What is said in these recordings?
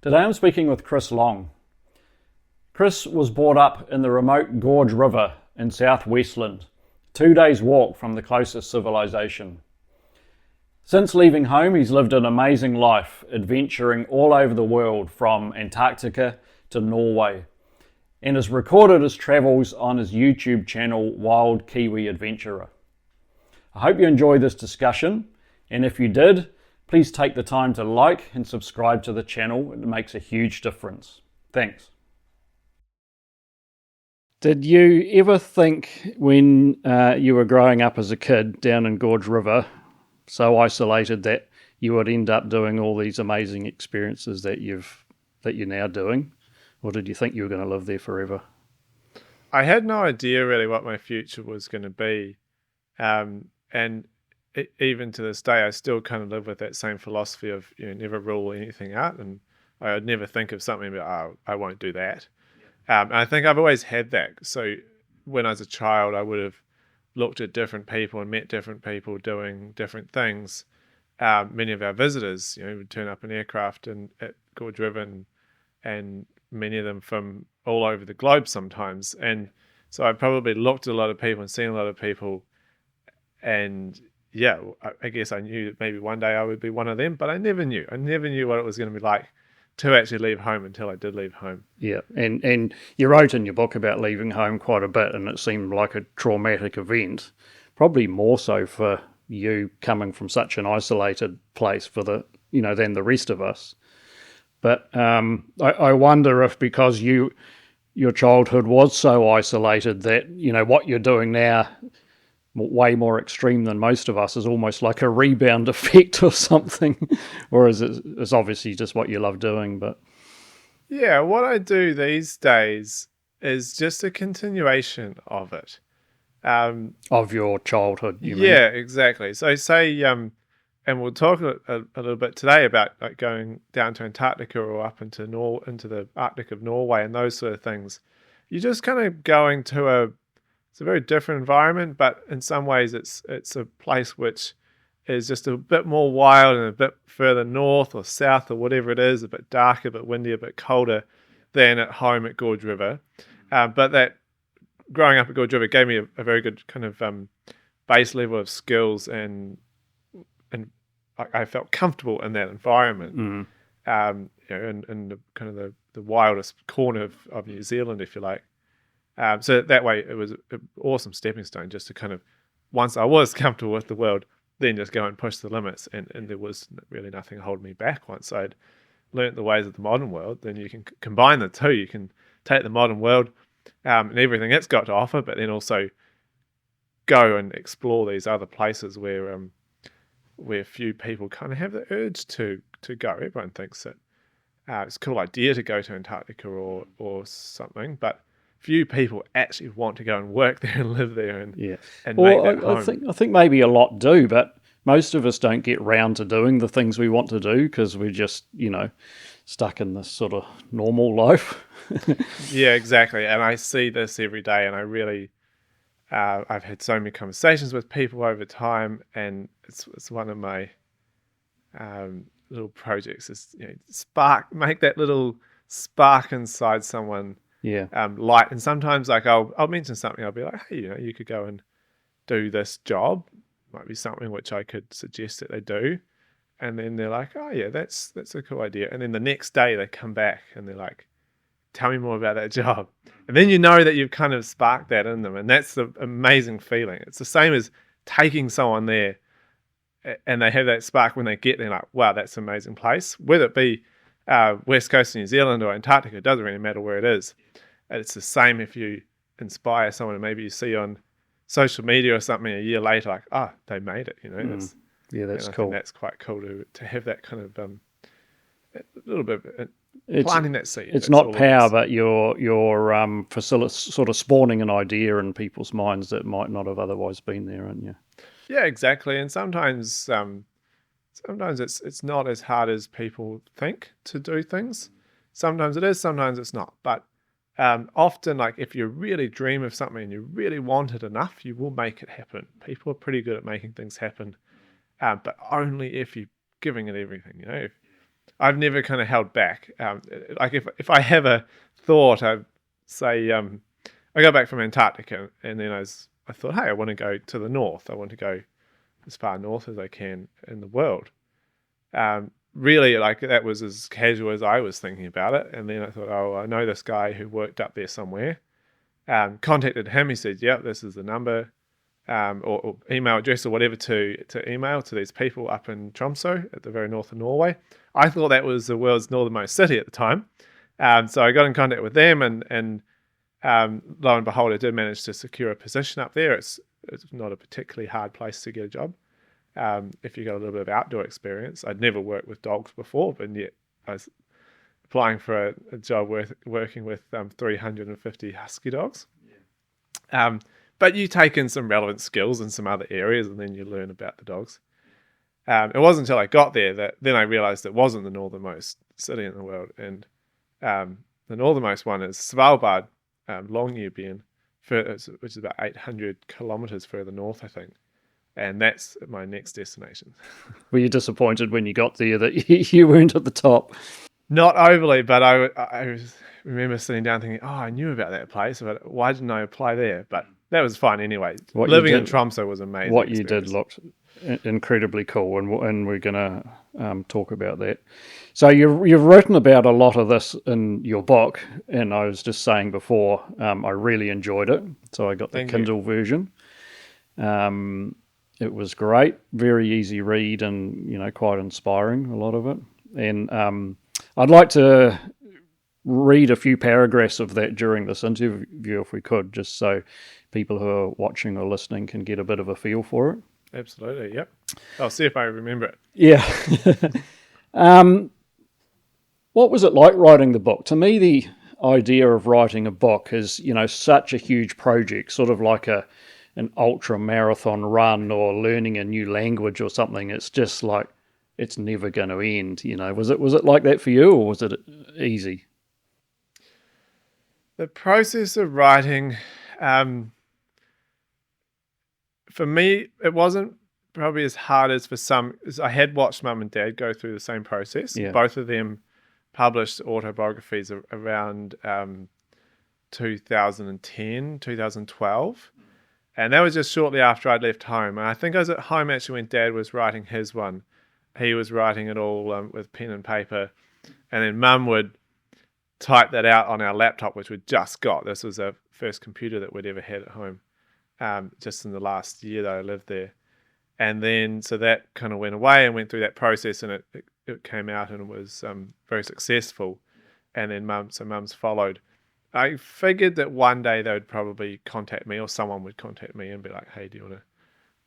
Today I'm speaking with Chris Long. Chris was brought up in the remote Gorge River in South Westland, 2 days walk from the closest civilization. Since leaving home, he's lived an amazing life, adventuring all over the world from Antarctica to Norway, and has recorded his travels on his YouTube channel, Wild Kiwi Adventurer. I hope you enjoy this discussion, and if you did, please take the time to like and subscribe to the channel. It makes a huge difference. Thanks. Did you ever think when you were growing up as a kid down in Gorge River, so isolated, that you would end up doing all these amazing experiences that you're now doing? Or did you think you were going to live there forever? I had no idea really what my future was going to be. And even to this day, I still kind of live with that same philosophy of, never rule anything out. And I would never think of something about, oh, I won't do that. And I think I've always had that. So when I was a child, I would have looked at different people and met different people doing different things. Many of our visitors, would turn up in aircraft at Gorge River and many of them from all over the globe sometimes. And so I probably looked at a lot of people and seen a lot of people. And yeah, I guess I knew that maybe one day I would be one of them, but I never knew. I never knew what it was going to be like to actually leave home until I did leave home. Yeah, and you wrote in your book about leaving home quite a bit, and it seemed like a traumatic event, probably more so for you coming from such an isolated place than the rest of us. But I wonder if because your childhood was so isolated that, what you're doing now, way more extreme than most of us, is almost like a rebound effect or something, or is it's obviously just what you love doing? But yeah, what I do these days is just a continuation of it. Of your childhood, you mean? Yeah, exactly. So say, and we'll talk a little bit today about like going down to Antarctica or up into the Arctic of Norway and those sort of things. You're just kind of going to it's a very different environment, but in some ways it's a place which is just a bit more wild and a bit further north or south or whatever it is, a bit darker, a bit windy, a bit colder than at home at Gorge River. But that growing up at Gorge River gave me a very good kind of base level of skills, and I felt comfortable in that environment. Mm. In the kind of the wildest corner of New Zealand, if you like. So that way it was an awesome stepping stone just to kind of, once I was comfortable with the world, then just go and push the limits. And there was really nothing holding me back. Once I'd learnt the ways of the modern world, then you can combine the two. You can take the modern world and everything it's got to offer, but then also go and explore these other places where few people kind of have the urge to go. Everyone thinks that it's a cool idea to go to Antarctica or something, but few people actually want to go and work there and live there and make that home. I think maybe a lot do, but most of us don't get round to doing the things we want to do because we're just, stuck in this sort of normal life. Yeah, exactly. And I see this every day, and I really, I've had so many conversations with people over time, and it's one of my little projects is make that little spark inside someone. Yeah. Light. And sometimes like I'll mention something, I'll be like, hey, you could go and do this job. Might be something which I could suggest that they do. And then they're like, oh yeah, that's a cool idea. And then the next day they come back and they're like, tell me more about that job. And then you know that you've kind of sparked that in them. And that's the amazing feeling. It's the same as taking someone there and they have that spark when they get there, like, wow, that's an amazing place. Whether it be West Coast of New Zealand or Antarctica, it doesn't really matter where it is. It's the same if you inspire someone and maybe you see on social media or something a year later, like, oh, they made it, That's cool. That's quite cool to have that kind of a little bit of planting that seed. It's not power, but you're sort of spawning an idea in people's minds that might not have otherwise been there, aren't you? Yeah, exactly. And sometimes it's not as hard as people think to do things. Sometimes it is, sometimes it's not. But often, like if you really dream of something and you really want it enough, you will make it happen. People are pretty good at making things happen, but only if you're giving it everything. I've never kind of held back. Like if I have a thought, I say I go back from Antarctica, and then I thought, hey, I want to go to the north. I want to go as far north as I can in the world. Really, like that was as casual as I was thinking about it. And then I thought, oh, I know this guy who worked up there somewhere. Contacted him. He said, yep, this is the number, or email address or whatever to email to these people up in Tromsø at the very north of Norway. I thought that was the world's northernmost city at the time. So I got in contact with them, and lo and behold, I did manage to secure a position up there. It's not a particularly hard place to get a job if you got a little bit of outdoor experience. I'd never worked with dogs before, but yet I was applying for a job working with 350 husky dogs. Yeah. But you take in some relevant skills in some other areas, and then you learn about the dogs. It wasn't until I got there that then I realized it wasn't the northernmost city in the world. And the northernmost one is Svalbard, Longyearbyen, which is about 800 kilometers further north, I think. And that's my next destination. Were you disappointed when you got there that you weren't at the top? Not overly, but I remember sitting down thinking, oh, I knew about that place, but why didn't I apply there? But that was fine anyway. Living in Tromsø was amazing. What you did looked incredibly cool, and we're going to talk about that. So you've written about a lot of this in your book, and I was just saying before, I really enjoyed it. So I got the Kindle version. It was great, very easy read, and quite inspiring, a lot of it. And I'd like to read a few paragraphs of that during this interview, if we could, just so people who are watching or listening can get a bit of a feel for it. Absolutely, yep. I'll see if I remember it. Yeah. What was it like writing the book? To me, the idea of writing a book is, such a huge project, sort of like an ultra marathon run or learning a new language or something. It's just like, it's never going to end. Was it like that for you, or was it easy? The process of writing, for me, it wasn't probably as hard as for some. As I had watched Mum and Dad go through the same process. Yeah. Both of them published autobiographies around 2010, 2012. And that was just shortly after I'd left home. And I think I was at home actually when Dad was writing his one. He was writing it all with pen and paper. And then Mum would type that out on our laptop, which we'd just got. This was the first computer that we'd ever had at home, just in the last year that I lived there. And then, so that kind of went away and went through that process, and it came out and it was very successful. And then Mum's followed. I figured that one day they would probably contact me, or someone would contact me and be like, hey, do you want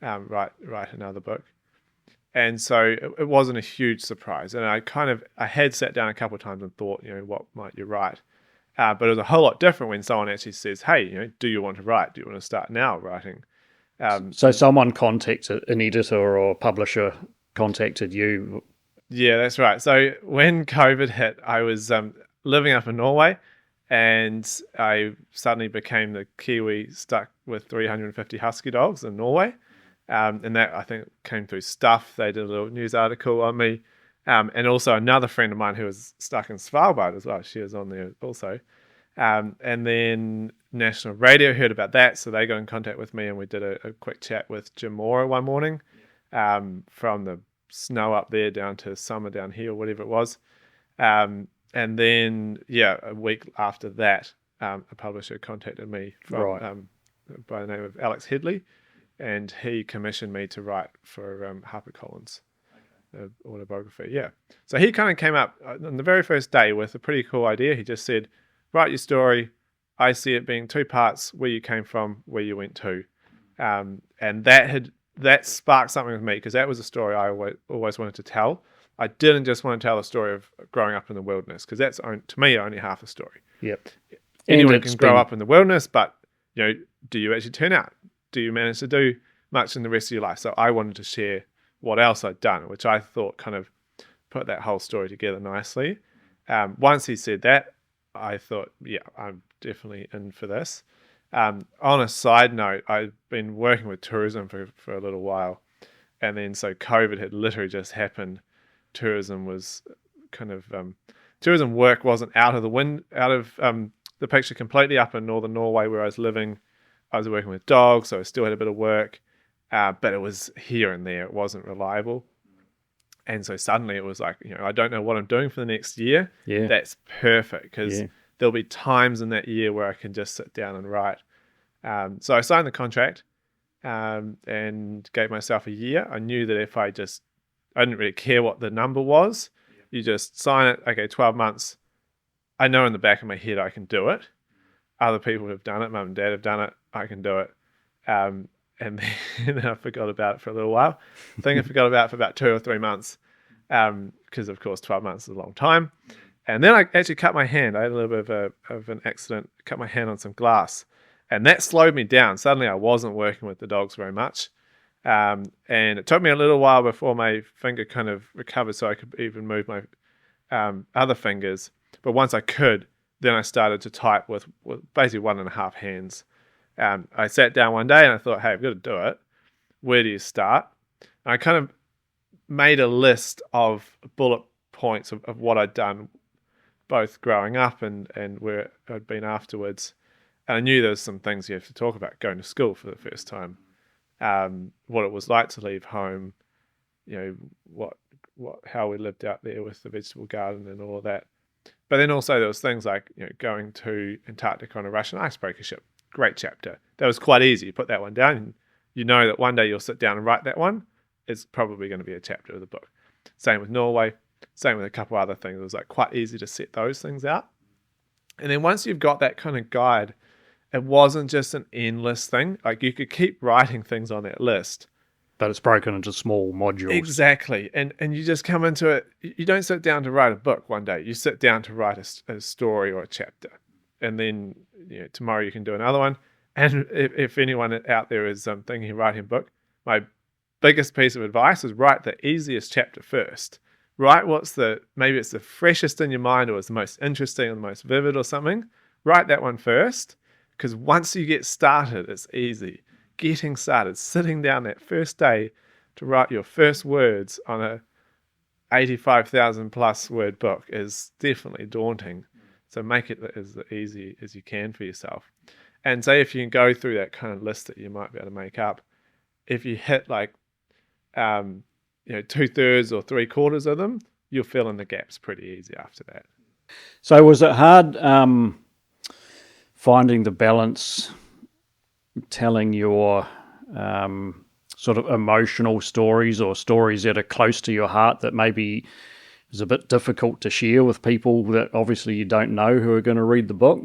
to write another book? And so it wasn't a huge surprise. And I had sat down a couple of times and thought, what might you write? But it was a whole lot different when someone actually says, hey, do you want to write? Do you want to start now writing? So someone contacted, an editor or publisher contacted you? Yeah, that's right. So when COVID hit, I was living up in Norway, and I suddenly became the Kiwi stuck with 350 husky dogs in Norway. And that, I think, came through Stuff. They did a little news article on me. And also another friend of mine who was stuck in Svalbard as well. She was on there also. And then National Radio heard about that, so they got in contact with me, and we did a quick chat with Jim Mora one morning, from the snow up there down to summer down here, or whatever it was. And then, a week after that, a publisher contacted me from, by the name of Alex Headley, and he commissioned me to write for HarperCollins, autobiography. Yeah. So he kind of came up on the very first day with a pretty cool idea. He just said, write your story. I see it being two parts: where you came from, where you went to. And that sparked something with me, because that was a story I always wanted to tell. I didn't just want to tell the story of growing up in the wilderness, because that's, to me, only half a story. Yep. Anyone can grow up in the wilderness, but do you actually turn out? Do you manage to do much in the rest of your life? So I wanted to share what else I'd done, which I thought kind of put that whole story together nicely. Once he said that, I thought, yeah, I'm definitely in for this. On a side note, I've been working with tourism for a little while. And then so COVID had literally just happened. Tourism was kind of tourism work wasn't out of the picture completely up in northern Norway where I was living. I was working with dogs, so I still had a bit of work, but it was here and there. It wasn't reliable. And so suddenly it was like, I don't know what I'm doing for the next year. Yeah. That's perfect because there'll be times in that year where I can just sit down and write. So I signed the contract and gave myself a year. I knew that if I didn't really care what the number was. You just sign it. Okay, 12 months. I know in the back of my head I can do it. Other people have done it. Mum and dad have done it. I can do it. And then I forgot about it for a little while. I think I forgot about it for about 2 or 3 months because, of course, 12 months is a long time. And then I actually cut my hand. I had a little bit of an accident, cut my hand on some glass. And that slowed me down. Suddenly I wasn't working with the dogs very much. And it took me a little while before my finger kind of recovered so I could even move my other fingers. But once I could, then I started to type with basically 1.5 hands. I sat down one day and I thought, hey, I've got to do it. Where do you start? And I kind of made a list of bullet points of what I'd done, both growing up and where I'd been afterwards. And I knew there was some things you have to talk about, going to school for the first time, what it was like to leave home, how we lived out there with the vegetable garden and all of that. But then also there was things like going to Antarctica on a Russian icebreaker ship. Great chapter. That was quite easy. You put that one down and you know that one day you'll sit down and write that one. It's probably going to be a chapter of the book. Same with Norway. Same with a couple other things. It was like quite easy to set those things out. And then once you've got that kind of guide, it wasn't just an endless thing. Like you could keep writing things on that list. But it's broken into small modules. Exactly. And you just come into it. You don't sit down to write a book one day. You sit down to write a story or a chapter. And then tomorrow you can do another one. And if anyone out there is thinking of writing a book, my biggest piece of advice is write the easiest chapter first. Write maybe it's the freshest in your mind or it's the most interesting or the most vivid or something. Write that one first. Because once you get started, it's easy. Getting started, sitting down that first day to write your first words on a 85,000 plus word book is definitely daunting. So make it as easy as you can for yourself. And say if you can go through that kind of list that you might be able to make up, if you hit like 2/3 or 3/4 of them, you'll fill in the gaps pretty easy after that. So was it hard finding the balance, telling your sort of emotional stories or stories that are close to your heart that maybe is a bit difficult to share with people that obviously you don't know who are going to read the book?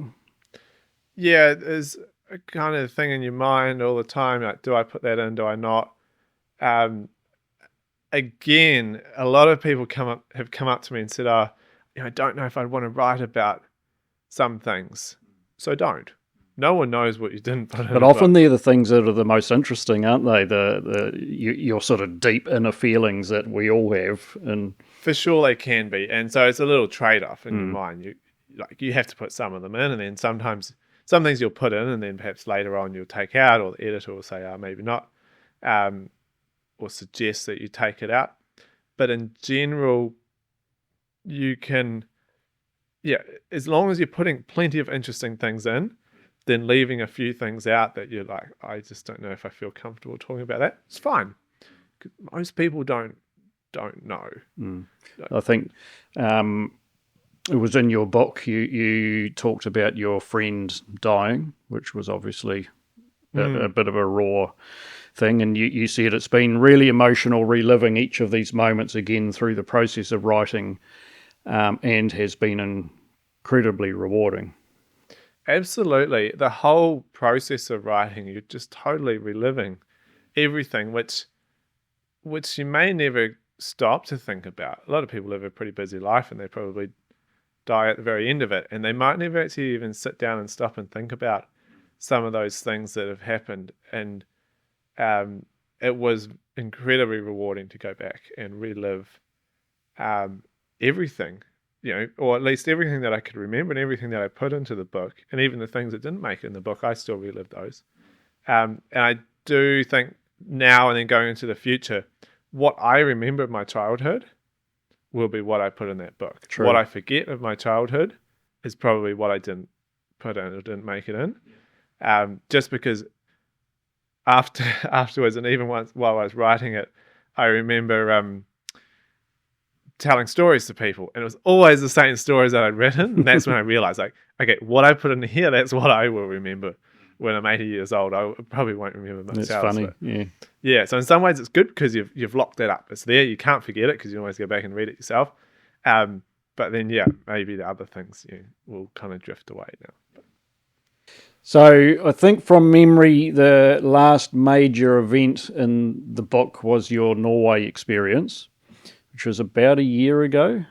Yeah, there's a kind of thing in your mind all the time, like, do I put that in, do I not? Again, a lot of people have come up to me and said, I don't know if I'd want to write about some things. So don't. No one knows what you didn't put in. But often they're the things that are the most interesting, aren't they? Your sort of deep inner feelings that we all have. And for sure they can be. And so it's a little trade-off in your mind. You have to put some of them in, and then sometimes some things you'll put in, and then perhaps later on you'll take out, or the editor will say, maybe not, or suggest that you take it out. But in general, you can, as long as you're putting plenty of interesting things in, then leaving a few things out that you're like, I just don't know if I feel comfortable talking about that. It's fine. Most people don't know. I think it was in your book, you talked about your friend dying, which was obviously a bit of a raw thing. And you said it's been really emotional reliving each of these moments again through the process of writing and has been incredibly rewarding. Absolutely. The whole process of writing, you're just totally reliving everything, which you may never stop to think about. A lot of people live a pretty busy life and they probably die at the very end of it, and they might never actually even sit down and stop and think about some of those things that have happened. And it was incredibly rewarding to go back and relive everything. Or at least everything that I could remember and everything that I put into the book, and even the things that didn't make it in the book, I still relive those. And I do think now and then going into the future, what I remember of my childhood will be what I put in that book. True. What I forget of my childhood is probably what I didn't put in or didn't make it in. Just because afterwards, and even once while I was writing it, I remember telling stories to people, and it was always the same stories that I'd written. And that's when I realized, like, okay, what I put in here, that's what I will remember when I'm 80 years old. I probably won't remember much else. That's funny. Yeah. So in some ways, it's good because you've locked that up. It's there. You can't forget it because you always go back and read it yourself. But then, maybe the other things will kind of drift away now. So I think from memory, the last major event in the book was your Norway experience, which was about a year ago.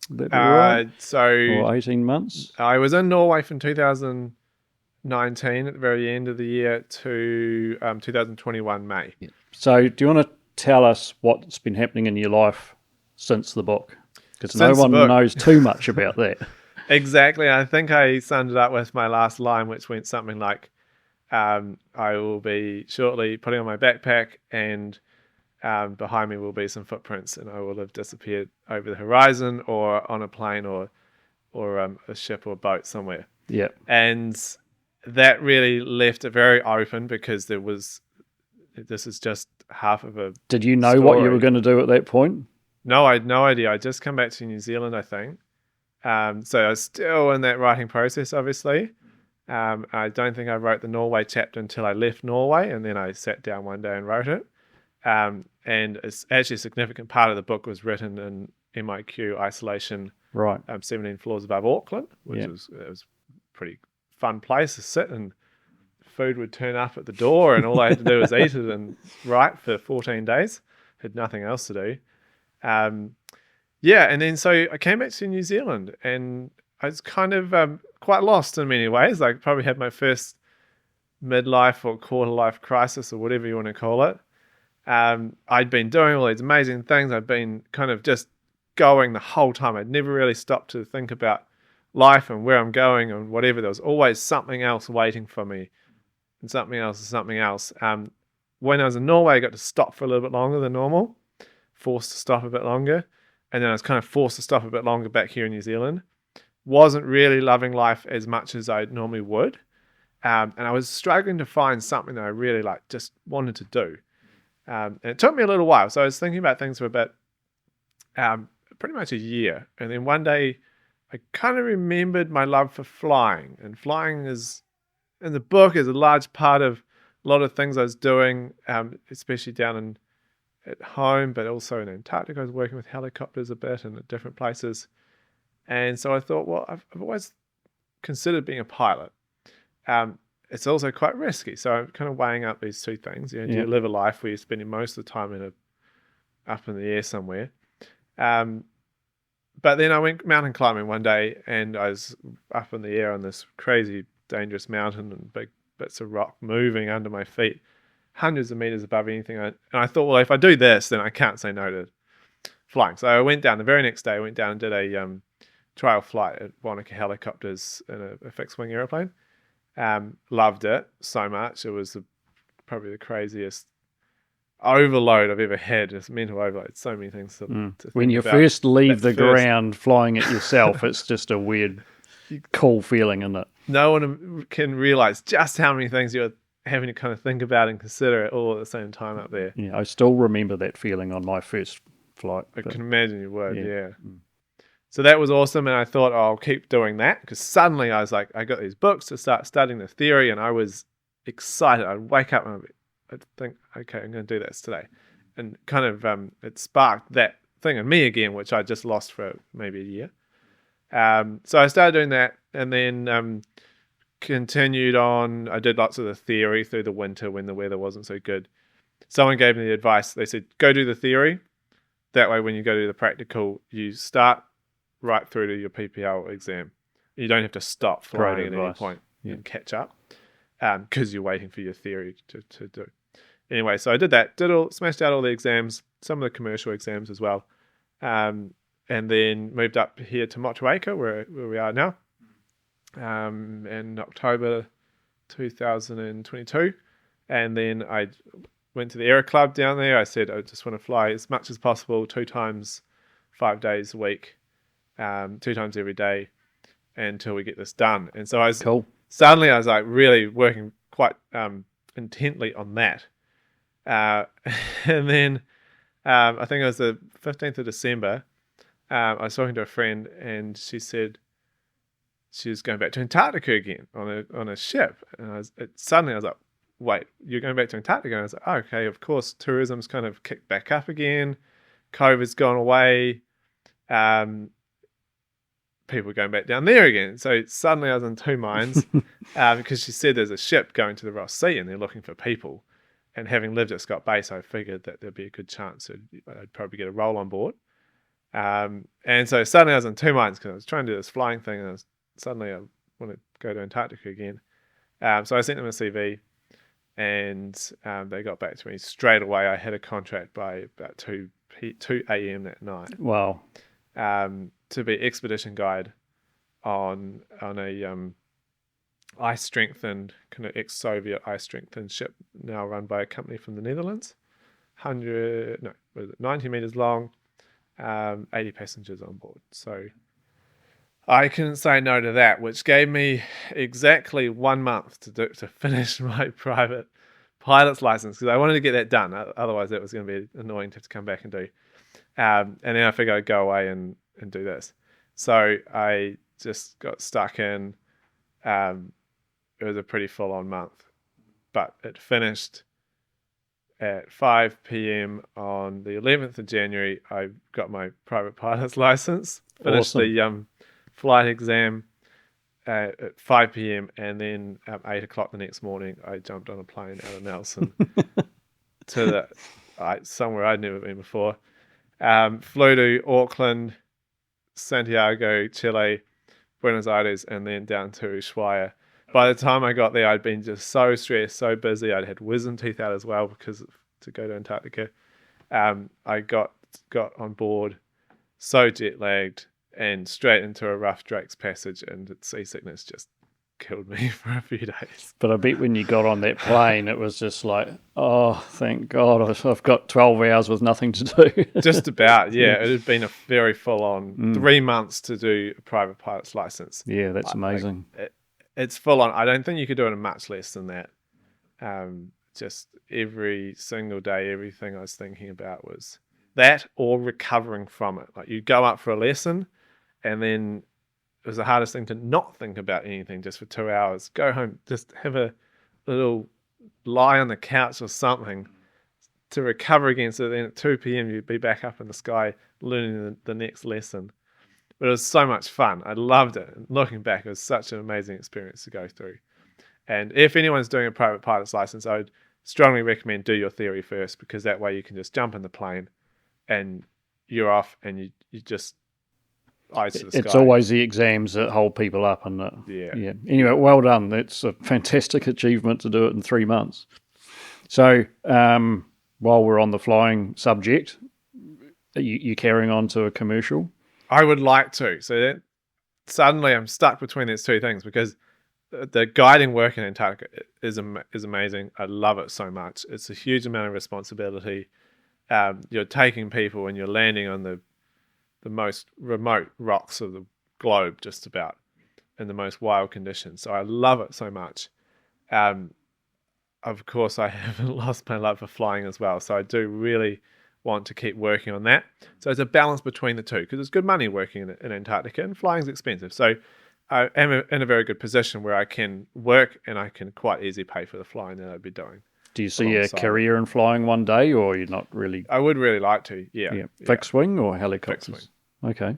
Would that be right? Or 18 months? I was in Norway from 2019 at the very end of the year to 2021 May. Yeah. So do you want to tell us what's been happening in your life since the book? Because no one knows too much about that. Exactly. I think I summed it up with my last line, which went something like, I will be shortly putting on my backpack and behind me will be some footprints and I will have disappeared over the horizon or on a plane or a ship or boat somewhere. Yeah. And that really left it very open because this is just half of a Did you know story. what you were going to do at that point? No, I had no idea. I just come back to New Zealand, I think. So I was still in that writing process, obviously. I don't think I wrote the Norway chapter until I left Norway, and then I sat down one day and wrote it. And it's actually a significant part of the book was written in MIQ isolation, right? 17 floors above Auckland, which was a pretty fun place to sit, and food would turn up at the door, and all I had to do was eat it and write for 14 days. Had nothing else to do. And then so I came back to New Zealand and I was kind of quite lost in many ways. Like probably had my first midlife or quarter life crisis or whatever you want to call it. I'd been doing all these amazing things. I'd been kind of just going the whole time. I'd never really stopped to think about life and where I'm going and whatever. There was always something else waiting for me and something else and something else. When I was in Norway, I got to stop for a little bit longer than normal, forced to stop a bit longer. And then I was kind of forced to stop a bit longer back here in New Zealand. Wasn't really loving life as much as I normally would. And I was struggling to find something that I really just wanted to do. And it took me a little while. So I was thinking about things for a bit, pretty much a year. And then one day I kind of remembered my love for flying. And flying is, in the book, is a large part of a lot of things I was doing, especially down at home, but also in Antarctica. I was working with helicopters a bit and at different places. And so I thought, well, I've always considered being a pilot. It's also quite risky. So I'm kind of weighing up these two things. Do you live a life where you're spending most of the time up in the air somewhere? But then I went mountain climbing one day and I was up in the air on this crazy, dangerous mountain and big bits of rock moving under my feet, hundreds of meters above anything. And I thought, well, if I do this, then I can't say no to flying. So I went down the very next day. I went down and did a trial flight at Wanaka Helicopters in a fixed wing airplane. Loved it so much. It was probably the craziest overload I've ever had. It's mental overload. So many things to think when you about. first leave the ground flying it yourself, it's just a weird, cool feeling, isn't it? No one can realize just how many things you're having to kind of think about and consider it all at the same time up there. Yeah, I still remember that feeling on my first flight. I can imagine you would, yeah. So that was awesome, and I thought, I'll keep doing that, because suddenly I was like, I got these books to start studying the theory, and I was excited. I'd wake up and I'd think, okay, I'm going to do this today. And kind of it sparked that thing in me again, which I just lost for maybe a year. So I started doing that, and then continued on. I did lots of the theory through the winter when the weather wasn't so good. Someone gave me the advice. They said, go do the theory. That way, when you go to the practical, you start right through to your PPL exam. You don't have to stop flying at any point and catch up because you're waiting for your theory to do. Anyway, so I did that. Smashed out all the exams, some of the commercial exams as well. And then moved up here to Motueka, where we are now, in October 2022. And then I went to the Aero Club down there. I said, I just want to fly as much as possible 2 times 5 days a week, 2 times every day until we get this done. And so suddenly I was like really working quite intently on that. And then I think it was the 15th of December, I was talking to a friend and she said she was going back to Antarctica again on a ship. And suddenly I was like, wait, you're going back to Antarctica? And I was like, oh, okay, of course, tourism's kind of kicked back up again. COVID's gone away. People are going back down there again. So suddenly I was in two minds because she said there's a ship going to the Ross Sea and they're looking for people. And having lived at Scott Base, I figured that there'd be a good chance I'd probably get a role on board. And so suddenly I was in two minds because I was trying to do this flying thing and suddenly I want to go to Antarctica again. So I sent them a CV and they got back to me straight away. I had a contract by about 2 a.m. that night. Wow. To be expedition guide on a ice strengthened, kind of ex-Soviet ice strengthened ship now run by a company from the Netherlands. 90 meters long, 80 passengers on board. So I couldn't say no to that, which gave me exactly 1 month to finish my private pilot's license because I wanted to get that done. Otherwise, that was going to be annoying to have to come back and do. And then I figured I'd go away and do this. So I just got stuck in. It was a pretty full-on month, but it finished at 5 p.m. on the 11th of January. I got my private pilot's license, finished the flight exam at 5 p.m. and then at 8 o'clock the next morning, I jumped on a plane out of Nelson to somewhere I'd never been before. Flew to Auckland, Santiago, Chile, Buenos Aires, and then down to Ushuaia. By the time I got there, I'd been just so stressed, so busy. I'd had wisdom teeth out as well to go to Antarctica. I got on board so jet lagged and straight into a rough Drake's Passage, and seasickness just killed me for a few days. But I bet when you got on that plane, it was just like, oh, thank God, I've got 12 hours with nothing to do. Just about, yeah. It had been a very full-on 3 months to do a private pilot's license. Yeah, that's amazing. It's full-on. I don't think you could do it in much less than that. Just every single day, everything I was thinking about was that or recovering from it. Like, you'd go up for a lesson, and then it was the hardest thing to not think about anything just for 2 hours. Go home, just have a little lie on the couch or something to recover again. So then at 2 p.m. you'd be back up in the sky learning the next lesson. But it was so much fun. I loved it. And looking back, it was such an amazing experience to go through. And if anyone's doing a private pilot's license, I would strongly recommend do your theory first, because that way you can just jump in the plane and you're off and you just eyes to the sky. It's always the exams that hold people up. And yeah. Anyway, well done. That's a fantastic achievement to do it in 3 months. So while we're on the flying subject, are you carrying on to a commercial? I would like to. So that suddenly I'm stuck between these two things, because the guiding work in Antarctica is amazing. I love it so much. It's a huge amount of responsibility. You're taking people and you're landing on the most remote rocks of the globe, just about, in the most wild conditions. So I love it so much. Of course, I haven't lost my love for flying as well. So I do really want to keep working on that. So it's a balance between the two, because it's good money working in Antarctica, and flying's expensive. So I am in a very good position where I can work and I can quite easily pay for the flying that I'd be doing. Do you see a career in flying one day, or you're not really? I would really like to, yeah. Fixed wing or helicopters? Fixed wing. Okay.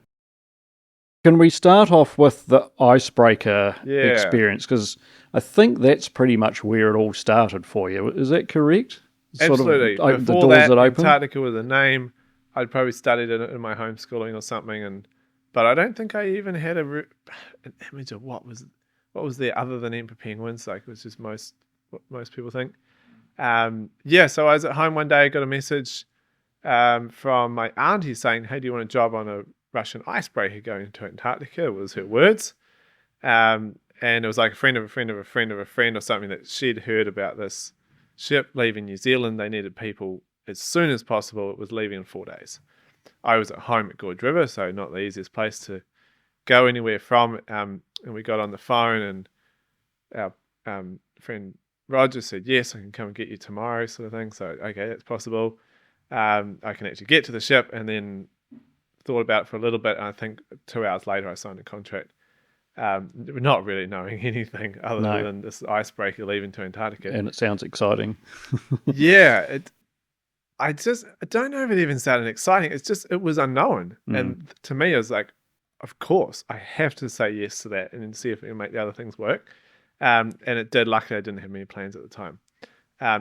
Can we start off with the Icebreaker experience? Because I think that's pretty much where it all started for you. Is that correct? Absolutely. Sort of Before the doors that, open? Antarctica was a name. I'd probably studied it in my homeschooling or something, but I don't think I even had an image of what was there other than emperor penguins. Like, it was just what most people think. So I was at home one day, I got a message from my auntie saying, "Hey, do you want a job on a Russian icebreaker going to Antarctica?" was her words. And it was like a friend of a friend of a friend of a friend or something, that she'd heard about this ship leaving New Zealand. They needed people as soon as possible. It was leaving in 4 days. I was at home at Gorge River, so not the easiest place to go anywhere from. And we got on the phone, and our friend Roger said, yes, I can come and get you tomorrow, sort of thing. So, okay, that's possible. I can actually get to the ship, and then thought about it for a little bit. And I think 2 hours later, I signed a contract. Not really knowing anything other than this icebreaker leaving to Antarctica. And it sounds exciting. Yeah. I don't know if it even sounded exciting. It was unknown. And to me, it was like, of course, I have to say yes to that and then see if we can make the other things work. And it did. Luckily, I didn't have many plans at the time.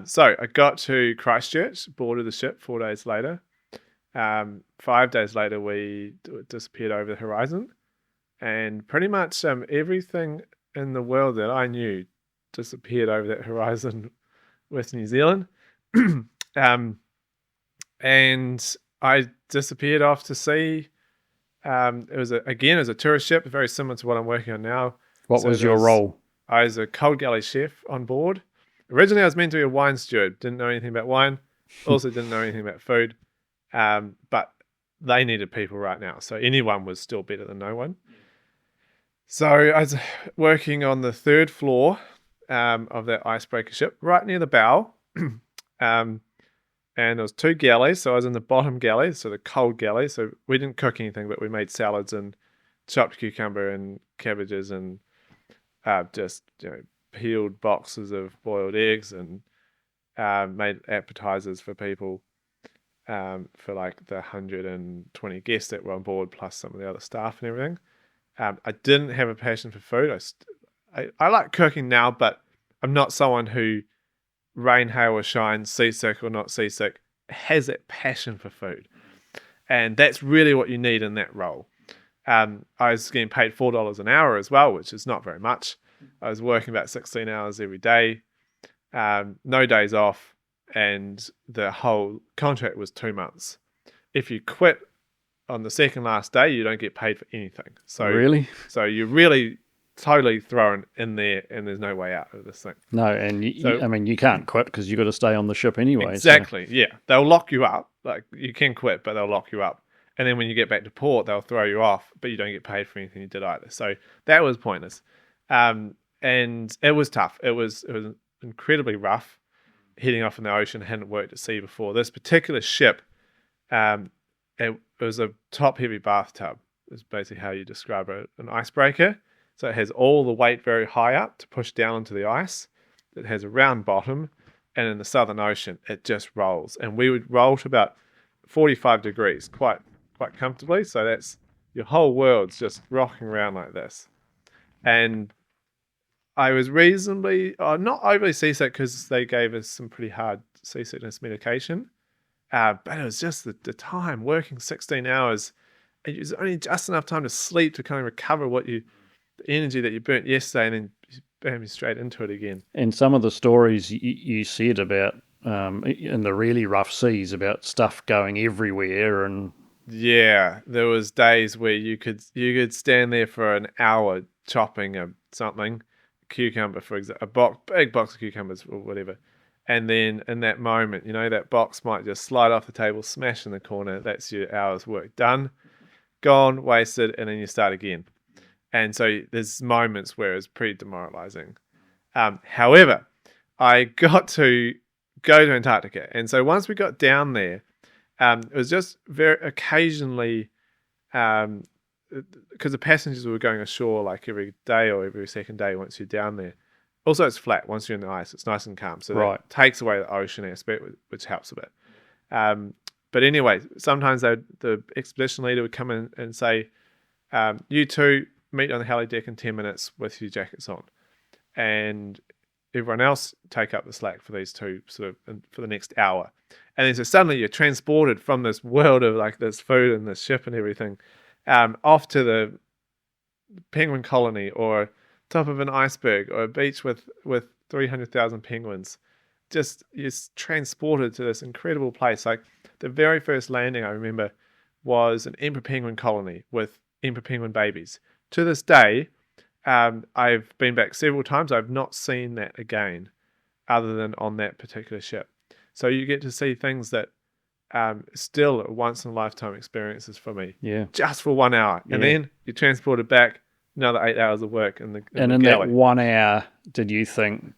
So I got to Christchurch, boarded the ship 4 days later. 5 days later, we disappeared over the horizon. And pretty much everything in the world that I knew disappeared over that horizon with New Zealand. And I disappeared off to sea. It was a tourist ship, very similar to what I'm working on now. What was your role? I was a cold galley chef on board. Originally, I was meant to be a wine steward. Didn't know anything about wine. Also didn't know anything about food. But they needed people right now. So anyone was still better than no one. So I was working on the third floor of that icebreaker ship, right near the bow. And there was 2 galleys. So I was in the bottom galley, so the cold galley. So we didn't cook anything, but we made salads and chopped cucumber and cabbages and peeled boxes of boiled eggs and made appetizers for people for like the 120 guests that were on board, plus some of the other staff and everything. I didn't have a passion for food. I like cooking now, but I'm not someone who, rain, hail, or shine, seasick or not seasick, has that passion for food. And that's really what you need in that role. I was getting paid $4 an hour as well, which is not very much. I was working about 16 hours every day, no days off, and the whole contract was 2 months. If you quit on the second last day, you don't get paid for anything. So really? So you're really totally thrown in there, and there's no way out of this thing. No, and you can't quit because you've got to stay on the ship anyway. Exactly, yeah. They'll lock you up. Like, you can quit, but they'll lock you up. And then when you get back to port, they'll throw you off, but you don't get paid for anything you did either. So that was pointless. And it was tough. It was incredibly rough heading off in the ocean. I hadn't worked at sea before. This particular ship, it was a top-heavy bathtub, is basically how you describe it. An icebreaker. So it has all the weight very high up to push down into the ice. It has a round bottom, and in the Southern Ocean, it just rolls. And we would roll to about 45 degrees quite comfortably. So that's, your whole world's just rocking around like this. And I was reasonably, not overly seasick because they gave us some pretty hard seasickness medication. But it was just the time, working 16 hours. It was only just enough time to sleep to kind of recover the energy that you burnt yesterday, and then bam, you straight into it again. And some of the stories you said about in the really rough seas about stuff going everywhere, and yeah, there was days where you could stand there for an hour chopping something, cucumber for example, big box of cucumbers or whatever, and then in that moment, that box might just slide off the table, smash in the corner. That's your hour's work done, gone, wasted, and then you start again. And so there's moments where it's pretty demoralizing. However, I got to go to Antarctica. And so once we got down there, it was just very occasionally, because the passengers were going ashore like every day or every second day once you're down there. Also, it's flat. Once you're in the ice, it's nice and calm. So that takes away the ocean aspect, which helps a bit. But anyway, sometimes the expedition leader would come in and say, you two meet on the heli deck in 10 minutes with your jackets on. And everyone else take up the slack for these two for the next hour. And then so suddenly you're transported from this world of like this food and this ship and everything off to the penguin colony or top of an iceberg or a beach with 300,000 penguins. Just you're transported to this incredible place. Like the very first landing I remember was an emperor penguin colony with emperor penguin babies. To this day, I've been back several times. I've not seen that again other than on that particular ship. So you get to see things that still a once in a lifetime experiences for me. Yeah. Just for 1 hour. And then you're transported back another 8 hours of work in the galley. That 1 hour, did you think,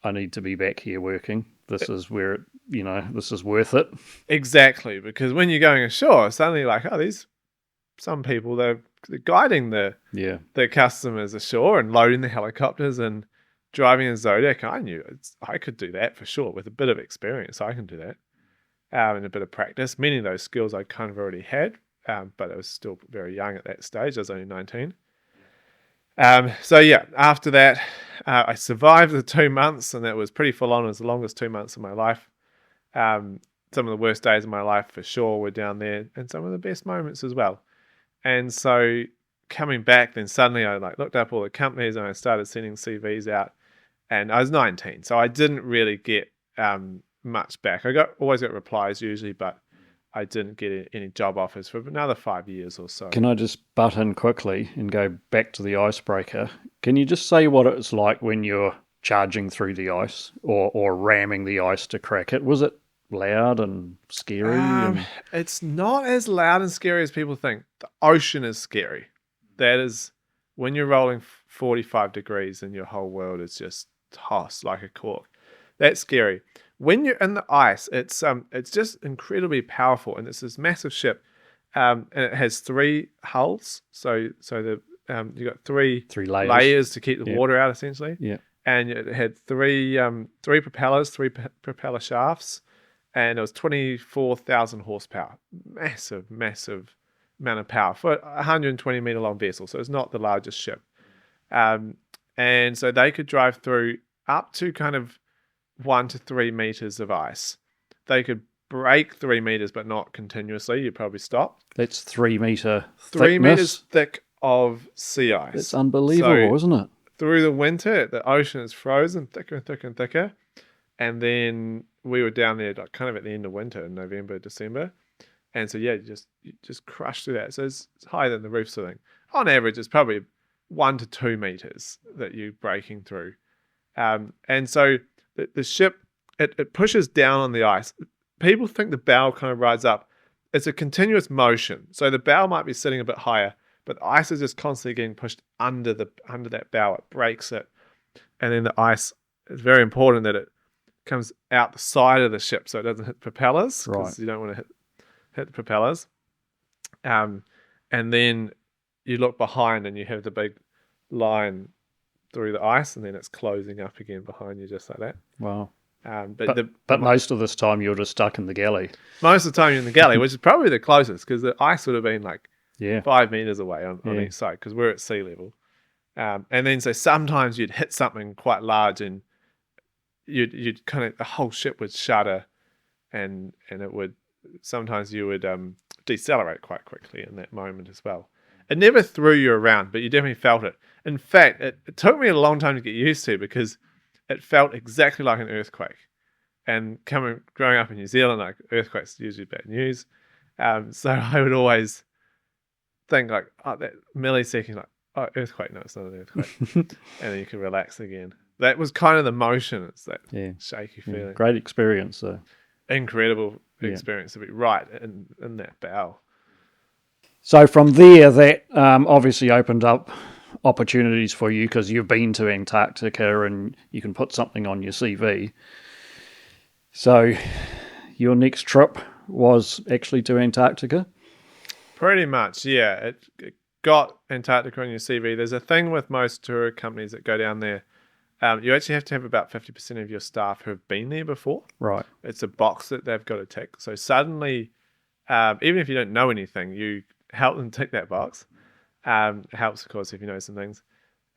I need to be back here working? This is where, this is worth it? Exactly. Because when you're going ashore, suddenly like, some people, they're guiding the customers ashore and loading the helicopters and driving a Zodiac. I knew I could do that for sure. With a bit of experience, I can do that. And a bit of practice. Many of those skills I kind of already had, but I was still very young at that stage. I was only 19. After that, I survived the 2 months, and that was pretty full on. It was the longest 2 months of my life. Some of the worst days of my life for sure were down there, and some of the best moments as well. And so coming back, then suddenly I looked up all the companies and I started sending CVs out, and I was 19, so I didn't really get much back. I always got replies usually, but I didn't get any job offers for another 5 years or so. Can I just butt in quickly and go back to the Icebreaker? Can you just say what it's like when you're charging through the ice or ramming the ice to crack it? Was it loud and scary? It's not as loud and scary as people think. The ocean is scary. That is when you're rolling 45 degrees and your whole world is just tossed like a cork. That's scary. When you're in the ice, it's just incredibly powerful, and it's this massive ship, and it has 3 hulls. So the you got three layers to keep the water out, essentially. Yeah. And it had three propellers, three propeller shafts, and it was 24,000 horsepower. Massive amount of power for a 120 meter long vessel. So it's not the largest ship. And so they could drive through up to kind of 1 to 3 meters of ice. They could break 3 meters, but not continuously. You'd probably stop. That's 3 meter thickness. 3 meters thick of sea ice. It's unbelievable, isn't it? Through the winter, the ocean is frozen thicker and thicker and thicker. And then we were down there kind of at the end of winter in November, December. And so, you just crush through that. So it's higher than the roof ceiling. On average, it's probably 1 to 2 meters that you're breaking through. And so the ship, it pushes down on the ice. People think the bow kind of rides up. It's a continuous motion. So the bow might be sitting a bit higher, but the ice is just constantly getting pushed under that bow. It breaks it. And then the ice, it's very important that it comes out the side of the ship so it doesn't hit propellers, because you don't want to hit the propellers. And then you look behind and you have the big line through the ice, and then it's closing up again behind you, just like that. Wow. But most of this time you're just stuck in the galley. Most of the time you're in the galley, which is probably the closest, because the ice would have been 5 meters away on each side, because we're at sea level. And then so sometimes you'd hit something quite large, and you'd kind of, the whole ship would shudder, and it would, sometimes you would decelerate quite quickly in that moment as well. It never threw you around, but you definitely felt it. In fact, it took me a long time to get used to, because it felt exactly like an earthquake. And growing up in New Zealand, earthquakes are usually bad news. So I would always think that millisecond, earthquake. No, it's not an earthquake. And then you can relax again. That was kind of the motion. It's that shaky feeling. Great experience, though. Incredible experience to be right in that bow. So from there, that obviously opened up opportunities for you, because you've been to Antarctica and you can put something on your CV. So your next trip was actually to Antarctica? Pretty much, yeah. It got Antarctica on your CV. There's a thing with most tour companies that go down there. You actually have to have about 50% of your staff who have been there before. Right. It's a box that they've got to tick. So suddenly, even if you don't know anything, you help them tick that box. It helps, of course, if you know some things.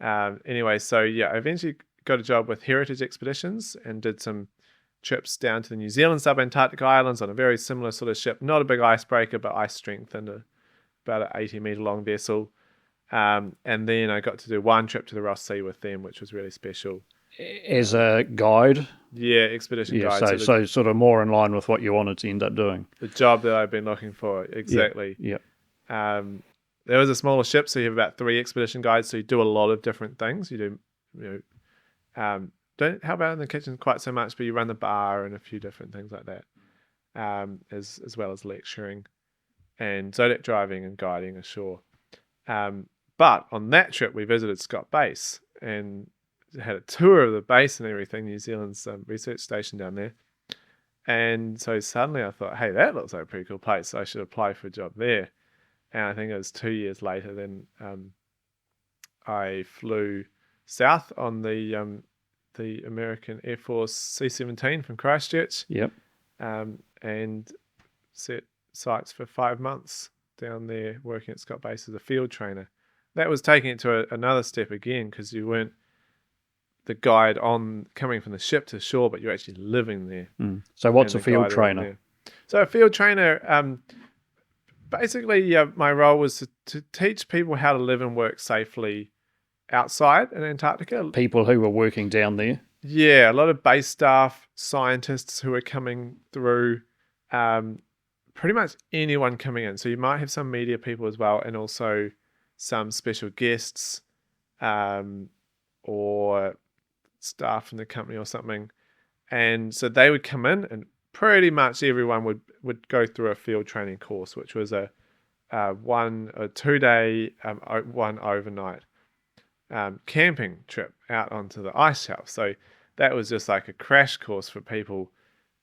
Anyway, so I eventually got a job with Heritage Expeditions and did some trips down to the New Zealand sub-Antarctic islands on a very similar sort of ship. Not a big icebreaker, but ice strength, and about an 80 meter long vessel. And then I got to do one trip to the Ross Sea with them, which was really special. As a guide? Yeah, expedition guide. So sort of more in line with what you wanted to end up doing. The job that I've been looking for, exactly. Yeah. There was a smaller ship, so you have about 3 expedition guides, so you do a lot of different things. You do, don't help out in the kitchen quite so much, but you run the bar and a few different things like that. as well as lecturing and Zodiac driving and guiding ashore. But on that trip, we visited Scott Base and had a tour of the base and everything, New Zealand's research station down there. And so suddenly I thought, hey, that looks like a pretty cool place. I should apply for a job there. And I think it was 2 years later, then I flew south on the American Air Force C-17 from Christchurch. Yep. And set sights for 5 months down there working at Scott Base as a field trainer. That was taking it to another step again, because you weren't the guide on coming from the ship to shore, but you're actually living there. So what's a field trainer? So a field trainer, basically my role was to teach people how to live and work safely outside in Antarctica. People who were working down there? Yeah, a lot of base staff, scientists who are coming through, pretty much anyone coming in. So you might have some media people as well, and also some special guests or staff from the company or something. And so they would come in, and pretty much everyone would go through a field training course, which was a 2-day, one overnight camping trip out onto the ice shelf. So that was just like a crash course for people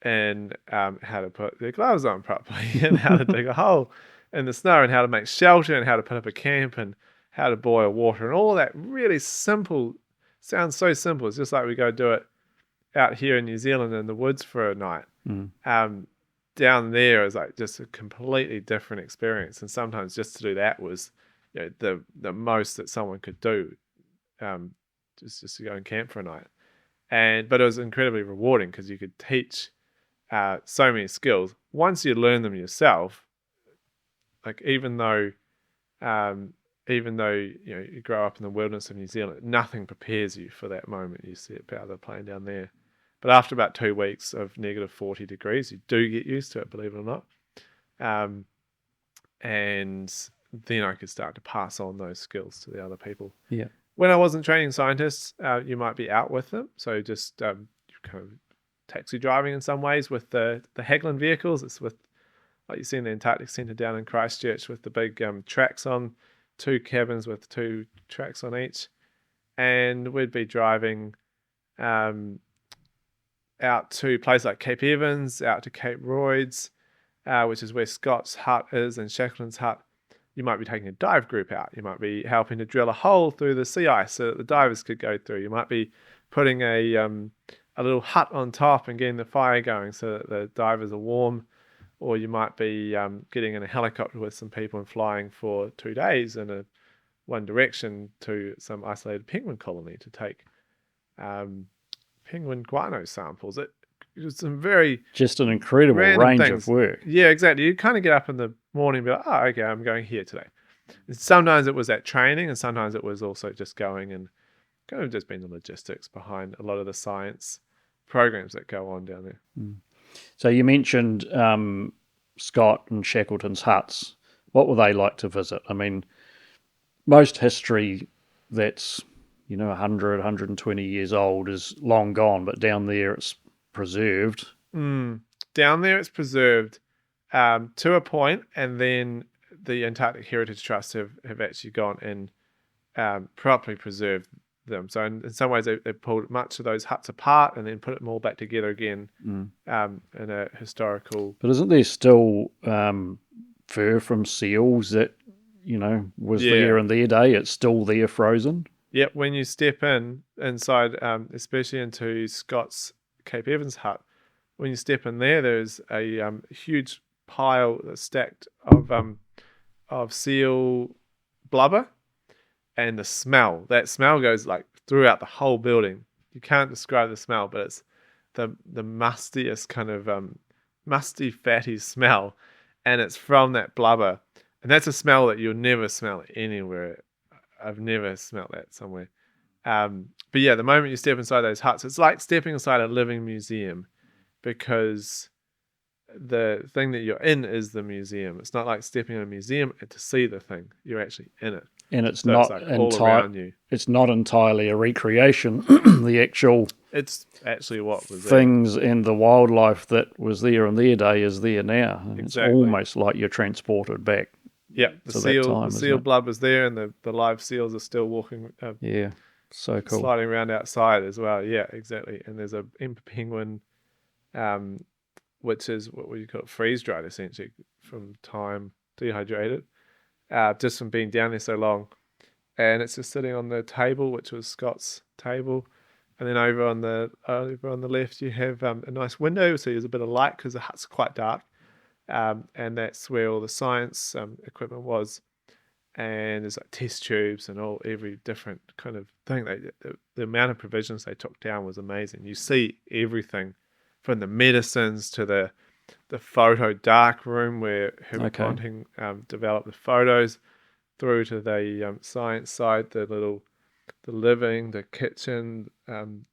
in how to put their gloves on properly and how to dig a hole in the snow and how to make shelter and how to put up a camp and how to boil water and all that really simple, sounds so simple. It's just like we go do it out here in New Zealand in the woods for a night. Down there is like just a completely different experience, and sometimes just to do that was, you know, the most that someone could do, just to go and camp for a night. But it was incredibly rewarding because you could teach so many skills once you learn them yourself. Like even though you know you grow up in the wilderness of New Zealand, nothing prepares you for that moment you step out of the plane down there. But after about 2 weeks of negative 40 degrees, you do get used to it, believe it or not. And then I could start to pass on those skills to the other people. Yeah. When I wasn't training scientists, you might be out with them. So just kind of taxi driving in some ways with the Haglund vehicles. It's with, like you see in the Antarctic Centre down in Christchurch, with the big tracks on, 2 cabins with 2 tracks on each. And we'd be driving out to places like Cape Evans, out to Cape Royds, which is where Scott's hut is and Shackleton's hut. You might be taking a dive group out. You might be helping to drill a hole through the sea ice so that the divers could go through. You might be putting a little hut on top and getting the fire going so that the divers are warm. Or you might be getting in a helicopter with some people and flying for 2 days in one direction to some isolated penguin colony to take penguin guano samples. It was some very just an incredible range of work. Yeah, exactly. You kind of get up in the morning and be like, oh, okay, I'm going here today. And sometimes it was that training, and sometimes it was also just going and kind of just being the logistics behind a lot of the science programs that go on down there. So you mentioned Scott and Shackleton's huts. What were they like to visit? I mean, most history that's 100, 120 years old is long gone, but down there it's preserved. Down there it's preserved to a point, and then the Antarctic Heritage Trust have actually gone and properly preserved them. So in some ways they pulled much of those huts apart and then put them all back together again in a historical... But isn't there still fur from seals that, was there in their day? It's still there frozen? Yep, when you step inside, especially into Scott's Cape Evans hut, when you step in there, there's a huge pile that's stacked of seal blubber, and that smell goes like throughout the whole building. You can't describe the smell, but it's the mustiest kind of musty, fatty smell, and it's from that blubber, and that's a smell that you'll never smell anywhere. I've never smelt that somewhere. But yeah, the moment you step inside those huts, it's like stepping inside a living museum, because the thing that you're in is the museum. It's not like stepping in a museum to see the thing. You're actually in it. And it's So it's not like all around you. It's not entirely a recreation. The actual It's actually what was there. things and the wildlife that was there in their day is there now. And It's almost like you're transported back. Yeah, the seal blood was there, and the live seals are still walking. Yeah, so cool. Sliding around outside as well. Yeah, exactly. And there's a emperor penguin, which is what we call freeze dried, essentially, from time dehydrated, just from being down there so long. And it's just sitting on the table, which was Scott's table. And then over on the left, you have a nice window, so there's a bit of light because the hut's quite dark. And that's where all the science equipment was. And there's like test tubes and every different kind of thing. The amount of provisions they took down was amazing. You see everything from the medicines to the photo dark room where Herbert Ponting developed the photos, through to the science side, the living, the kitchen, and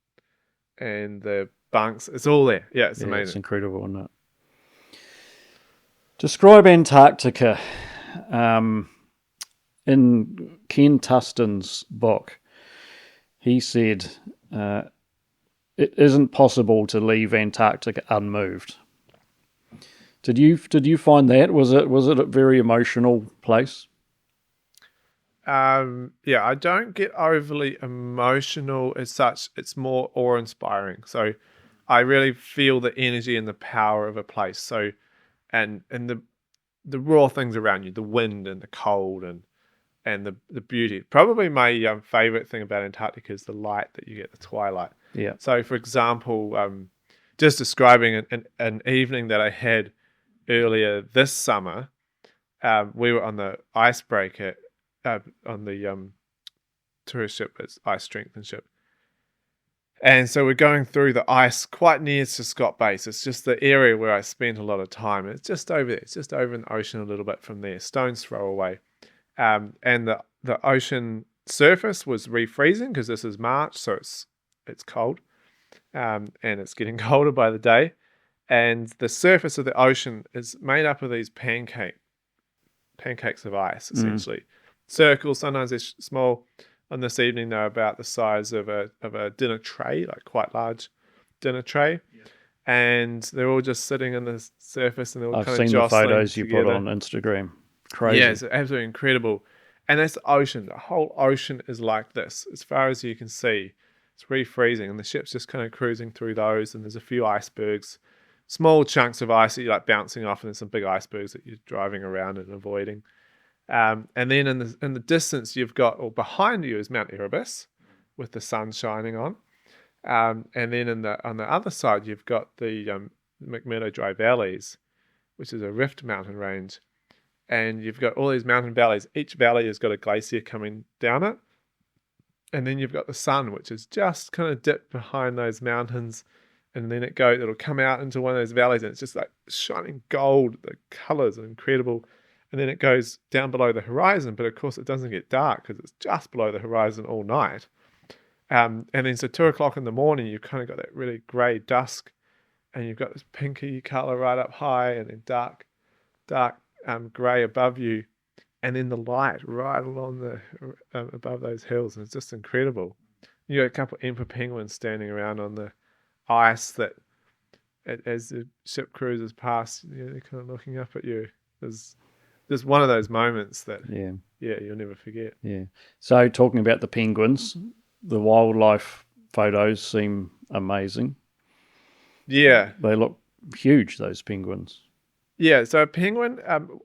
the bunks. It's all there. Yeah, it's amazing. It's incredible, isn't it? Describe Antarctica. In Ken Tustin's book, he said it isn't possible to leave Antarctica unmoved. Did you find that? Was it a very emotional place? Yeah, I don't get overly emotional as such. It's more awe-inspiring. So I really feel the energy and the power of a place. So and the raw things around you, the wind and the cold and the beauty. Probably my favorite thing about Antarctica is the light that you get, the twilight. Yeah. So, for example, just describing an evening that I had earlier this summer, we were on the Icebreaker, on the tourist ship, it's ice strengthened ship. And so we're going through the ice quite near to Scott Base. It's just the area where I spent a lot of time. It's just over there. It's just over in the ocean a little bit from there, stone's throw away. And the ocean surface was refreezing because this is March, so it's cold, and it's getting colder by the day. And the surface of the ocean is made up of these pancakes of ice, essentially. Circles, sometimes they're small. On this evening, they're about the size of a dinner tray, like quite large dinner tray. Yeah. And they're all just sitting on the surface, and they're all kind of jostling. I've seen the photos you put on Instagram. Crazy. Yeah, it's absolutely incredible. And that's the ocean. The whole ocean is like this, as far as you can see. It's refreezing, and the ship's just kind of cruising through those, and there's a few icebergs, small chunks of ice that you're like bouncing off, and there's some big icebergs that you're driving around and avoiding. And then in the distance, you've got, or behind you is Mount Erebus, with the sun shining on. And then on the other side, you've got the McMurdo Dry Valleys, which is a rift mountain range. And you've got all these mountain valleys. Each valley has got a glacier coming down it. And then you've got the sun, which is just kind of dipped behind those mountains. And then it'll come out into one of those valleys, and it's just like shining gold. The colors are incredible. And then it goes down below the horizon, but of course it doesn't get dark because it's just below the horizon all night. And then so 2 o'clock in the morning, you've kind of got that really grey dusk, and you've got this pinky colour right up high, and then dark grey above you, and then the light right along the above those hills, and it's just incredible. You got a couple of emperor penguins standing around on the ice that, as the ship cruises past, they're kind of looking up at you. There's just one of those moments that you'll never forget. Yeah. So talking about the penguins, the wildlife photos seem amazing. Yeah. They look huge, those penguins. Yeah, so a penguin,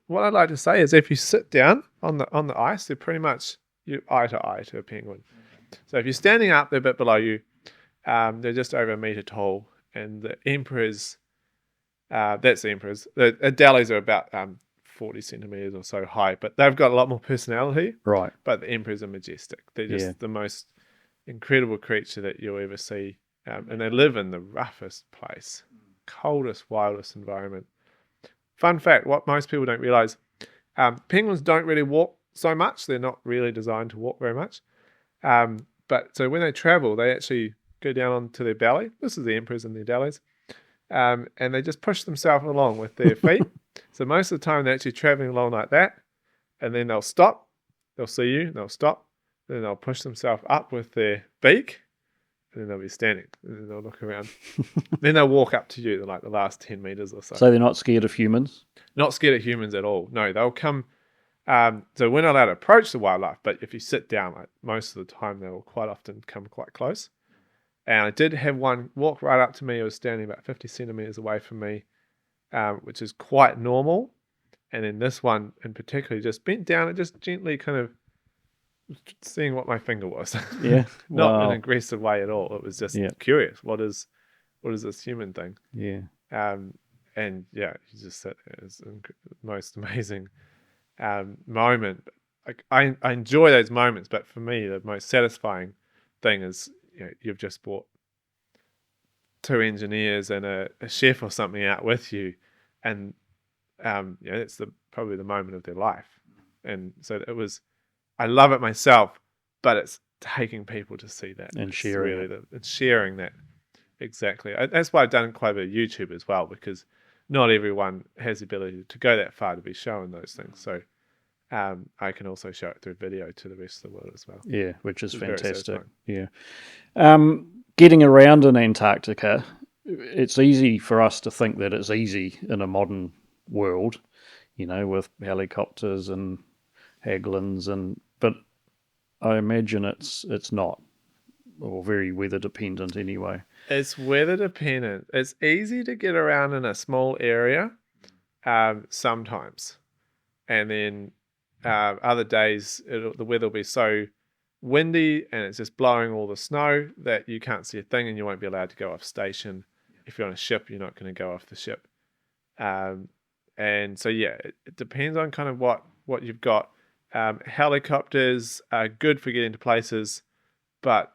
what I'd like to say is if you sit down on the ice, they're pretty much eye to eye to a penguin. So if you're standing up, they're a bit below you. They're just over 1 meter tall, and the emperors, that's the emperors. The Adelies are about 40 centimeters or so high, but they've got a lot more personality. Right. But the emperors are majestic. They're just the most incredible creature that you'll ever see. And they live in the roughest place, coldest, wildest environment. Fun fact, what most people don't realize, penguins don't really walk so much. They're not really designed to walk very much. But so when they travel, they actually go down onto their belly. This is the emperors and their Adelies. And they just push themselves along with their feet. So most of the time they're actually traveling along like that, and then they'll stop, they'll see you, and they'll stop, then they'll push themselves up with their beak, and then they'll be standing, and then they'll look around. Then they'll walk up to you, like the last 10 meters or so. So they're not scared of humans? Not scared of humans at all. No, they'll come. So we're not allowed to approach the wildlife, but if you sit down, like most of the time, they will quite often come quite close. And I did have one walk right up to me. It was standing about 50 centimeters away from me, which is quite normal. And then this one in particular just bent down and just gently kind of seeing what my finger was. Yeah. Not Wow. in an aggressive way at all. It was just Yeah. curious. What is this human thing? Yeah. And yeah, you just sit there. It's the most amazing moment. Like I enjoy those moments, but for me, the most satisfying thing is you've just brought 2 engineers and a chef or something out with you, and it's probably the moment of their life. And so it was. I love it myself, but it's taking people to see that And it's sharing really and sharing that. Exactly. That's why I've done quite a bit of YouTube as well, because not everyone has the ability to go that far to be shown those things. So I can also show it through video to the rest of the world as well. Yeah, which is fantastic. Yeah. Getting around in Antarctica, it's easy for us to think that it's easy in a modern world, with helicopters and Haglins, but I imagine it's not, or very weather dependent anyway. It's weather dependent. It's easy to get around in a small area sometimes, and then other days the weather will be so windy and it's just blowing all the snow that you can't see a thing, and you won't be allowed to go off station. If you're on a ship, you're not going to go off the ship. And so yeah, it depends on kind of what you've got. Helicopters are good for getting to places, but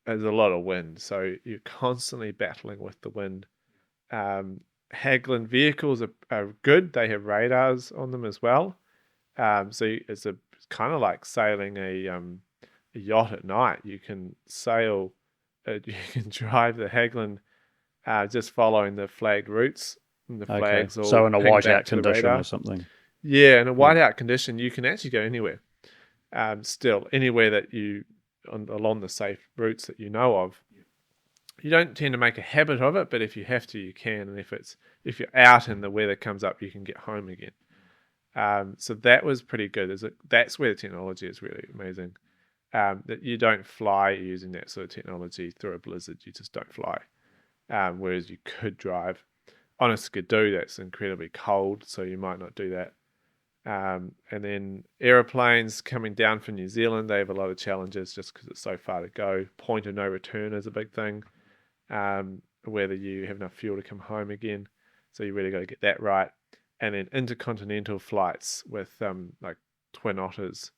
there's a lot of wind, so you're constantly battling with the wind. Haglin vehicles are good. They have radars on them as well. So it's kind of like sailing a yacht at night. You can sail, you can drive the Haglin just following the flagged routes. And the flags all so in a whiteout to the condition radar. or something. Yeah, in a whiteout condition, you can actually go anywhere. Still, anywhere that along the safe routes that you know of. You don't tend to make a habit of it, but if you have to, you can. And if you're out and the weather comes up, you can get home again. So that was pretty good. That's where the technology is really amazing. That you don't fly using that sort of technology through a blizzard. You just don't fly. Whereas you could drive on a skidoo that's incredibly cold, so you might not do that. And then aeroplanes coming down from New Zealand, they have a lot of challenges just because it's so far to go. Point of no return is a big thing. Whether you have enough fuel to come home again. So you really got to get that right. And then intercontinental flights with like Twin Otters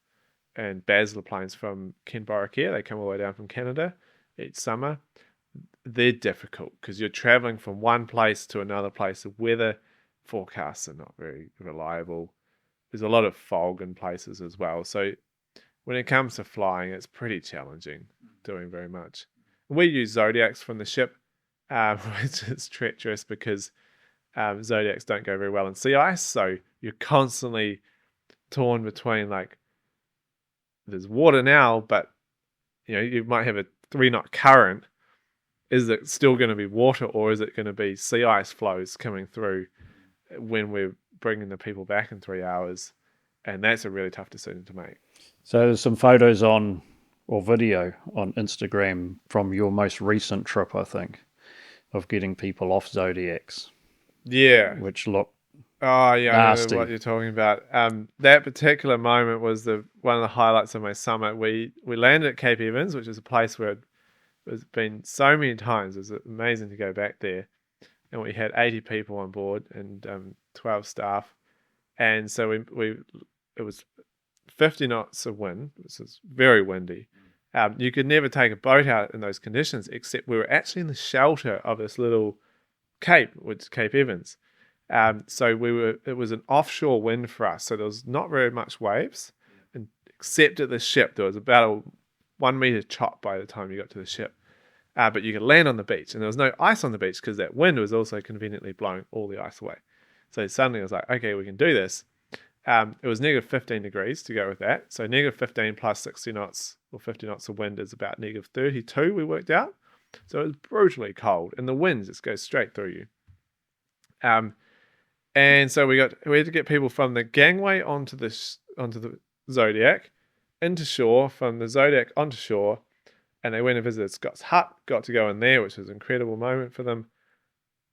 and Basler planes from Ken Boracare. They come all the way down from Canada each summer. They're difficult because you're traveling from one place to another place. The weather forecasts are not very reliable. There's a lot of fog in places as well. So when it comes to flying, it's pretty challenging doing very much. We use Zodiacs from the ship, which is treacherous because Zodiacs don't go very well in sea ice. So you're constantly torn between there's water now, but you might have a 3-knot current. Is it still going to be water, or is it going to be sea ice flows coming through when we're bringing the people back in 3 hours? And that's a really tough decision to make. So there's some photos or video on Instagram from your most recent trip, I think, of getting people off Zodiacs. Yeah. Which look Oh, yeah, nasty. I know what you're talking about. That particular moment was one of the highlights of my summer. We landed at Cape Evans, which is a place where it's been so many times. It was amazing to go back there. And we had 80 people on board and 12 staff. And so it was 50 knots of wind, which is very windy. You could never take a boat out in those conditions, except we were actually in the shelter of this little cape, which is Cape Evans. So it was an offshore wind for us. So there was not very much waves, and except at the ship, there was about a 1 meter chop by the time you got to the ship. But you could land on the beach, and there was no ice on the beach because that wind was also conveniently blowing all the ice away. So suddenly I was like, okay, we can do this. It was negative 15 degrees to go with that. So negative 15 plus 60 knots or 50 knots of wind is about negative 32, we worked out. So it was brutally cold, and the winds just go straight through you. And so we had to get people from the gangway onto the Zodiac into shore, from the Zodiac onto shore, and they went and visited Scott's hut, got to go in there, which was an incredible moment for them.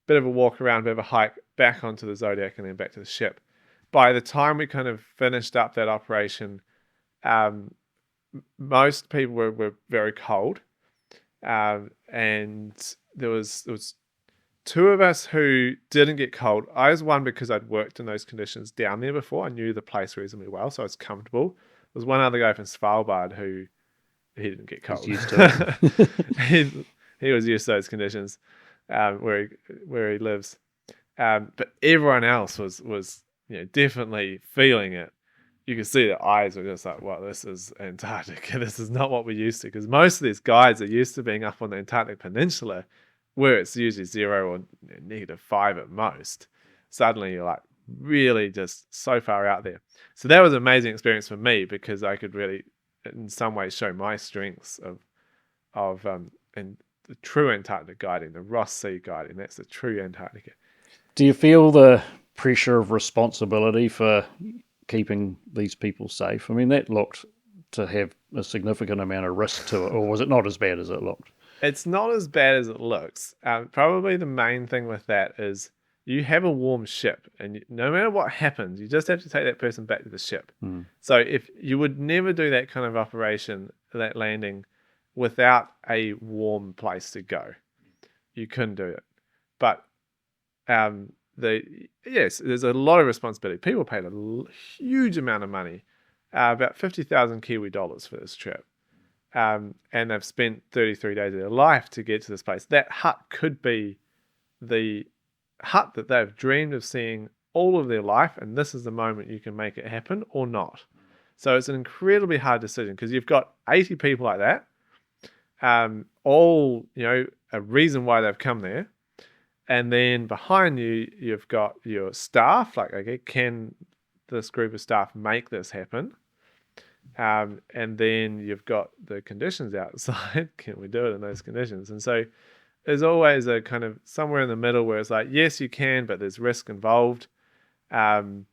Bit of a walk around, bit of a hike back onto the Zodiac and then back to the ship. By the time we kind of finished up that operation, most people were very cold, and there was two of us who didn't get cold. I was one because I'd worked in those conditions down there before. I knew the place reasonably well, so I was comfortable. There was one other guy from Svalbard who he didn't get cold. He's used to it. he was used to those conditions where he lives. But everyone else was definitely feeling it. You could see their eyes were just like, "Wow, this is Antarctica. This is not what we're used to." Because most of these guys are used to being up on the Antarctic Peninsula, where it's usually 0 or negative 5 at most. Suddenly you're like really just so far out there. So that was an amazing experience for me, because I could really, in some ways, show my strengths of and the true Antarctic guiding, the Ross Sea guiding. That's the true Antarctica. Do you feel the pressure of responsibility for keeping these people safe? I mean, that looked to have a significant amount of risk to it, or was it not as bad as it looked? It's not as bad as it looks. Probably the main thing with that is you have a warm ship, and no matter what happens, you just have to take that person back to the ship. So if you would never do that kind of operation, that landing, without a warm place to go, you couldn't do it. But yes, there's a lot of responsibility. People paid a huge amount of money, about 50,000 Kiwi dollars for this trip. And they've spent 33 days of their life to get to this place. That hut could be the hut that they've dreamed of seeing all of their life, and this is the moment you can make it happen or not. So it's an incredibly hard decision, because you've got 80 people like that, all, a reason why they've come there. And then behind you, you've got your staff, like, okay, can this group of staff make this happen? And then you've got the conditions outside. Can we do it in those conditions? And so there's always a kind of somewhere in the middle where it's like, yes, you can, but there's risk involved. And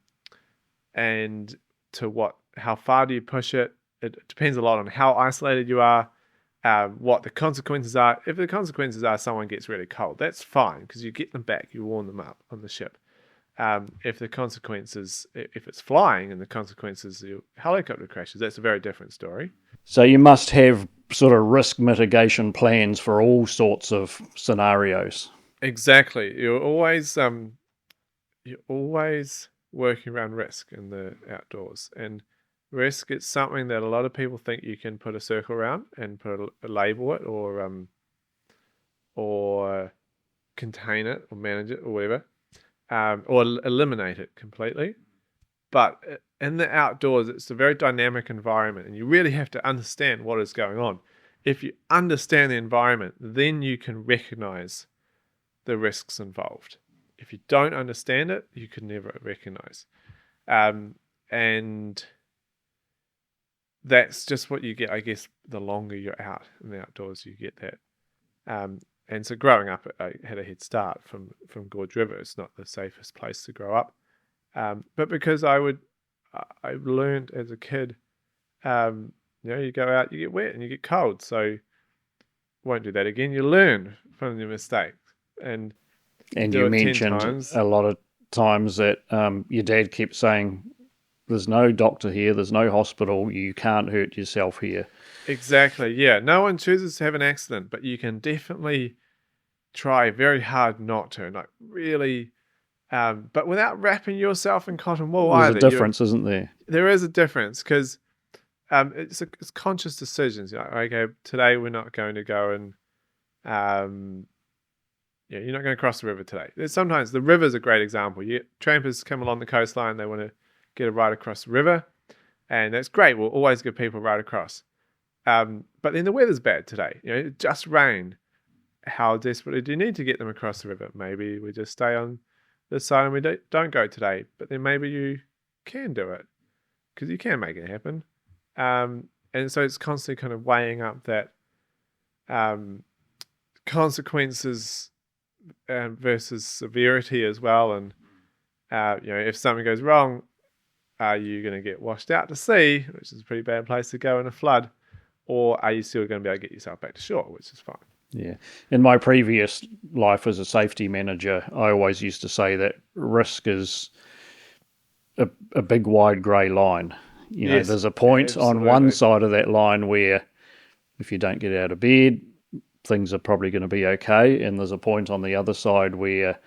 how far do you push it? It depends a lot on how isolated you are, what the consequences are. If the consequences are someone gets really cold, that's fine, because you get them back, you warm them up on the ship. If the consequences, if it's flying and the consequences your helicopter crashes, that's a very different story. So you must have sort of risk mitigation plans for all sorts of scenarios. Exactly. You're always working around risk in the outdoors, and risk is something that a lot of people think you can put a circle around and put a label it, or contain it, or manage it, or whatever. Or eliminate it completely. But in the outdoors, it's a very dynamic environment, and you really have to understand what is going on. If you understand the environment, then you can recognize the risks involved. If you don't understand it, you can never recognize. And that's just what you get, I guess, the longer you're out in the outdoors, you get that. And so growing up, I had a head start from Gorge River. It's not the safest place to grow up. But because I learned as a kid, you go out, you get wet and you get cold. So won't do that again. You learn from your mistakes. And you mentioned a lot of times that your dad kept saying, there's no doctor here, there's no hospital, you can't hurt yourself here. Exactly, yeah. No one chooses to have an accident, but you can definitely try very hard not to, like really, but without wrapping yourself in cotton wool either. There's a difference, isn't there? There is a difference, because it's conscious decisions. Okay, today we're not going to go and, you're not going to cross the river today. Sometimes the river's a great example. Trampers come along the coastline, they want to get a ride across the river, and that's great. We'll always give people a ride across. But then the weather's bad today. It just rained. How desperately do you need to get them across the river? Maybe we just stay on this side and we don't go today. But then maybe you can do it because you can make it happen. And so it's constantly kind of weighing up that consequences versus severity as well. And, if something goes wrong, are you going to get washed out to sea, which is a pretty bad place to go in a flood? Or are you still going to be able to get yourself back to shore, which is fine? Yeah. In my previous life as a safety manager, I always used to say that risk is a big wide grey line. Yes, there's a point absolutely. on one side of that line where if you don't get out of bed, things are probably going to be okay. And there's a point on the other side where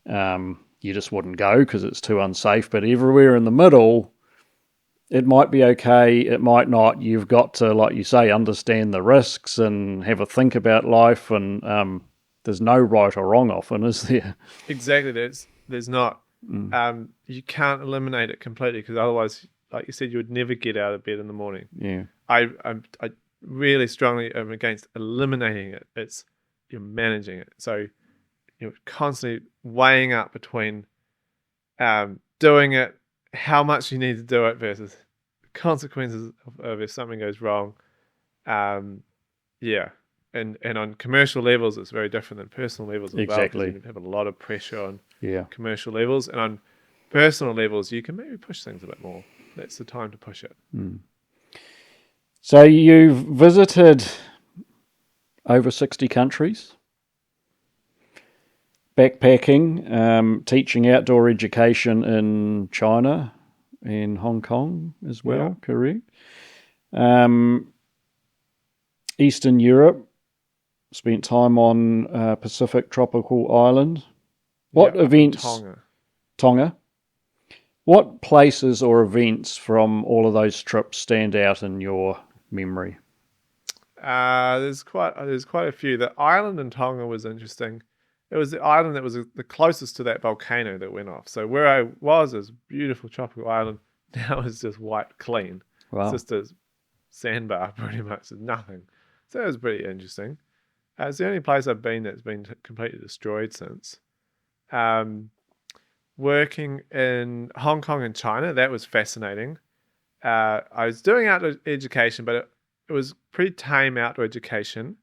you just wouldn't go because it's too unsafe. But everywhere in the middle, it might be okay, it might not. You've got to, like you say, understand the risks and have a think about life. And there's no right or wrong often, is there? Exactly. There's not. You can't eliminate it completely because otherwise, like you said, you would never get out of bed in the morning. Yeah. I really strongly am against eliminating it. You're managing it. So you're constantly weighing up between doing it, how much you need to do it versus consequences of if something goes wrong. Yeah. And on commercial levels, it's very different than personal levels as Exactly. well. Because you have a lot of pressure on Yeah. commercial levels. And on personal levels, you can maybe push things a bit more. That's the time to push it. So you've visited over 60 countries, backpacking, teaching outdoor education in China and Hong Kong as well, correct? Eastern Europe, spent time on Pacific tropical island. What events? Tonga. What places or events from all of those trips stand out in your memory? There's quite a few. The island in Tonga was interesting. It was the island that was the closest to that volcano that went off. So where I was is beautiful tropical island. Now it's just white clean. Wow. It's just a sandbar pretty much. There's nothing. So it was pretty interesting. It's the only place I've been that's been completely destroyed since. Working in Hong Kong and China, that was fascinating. I was doing outdoor education, but it was pretty tame outdoor education.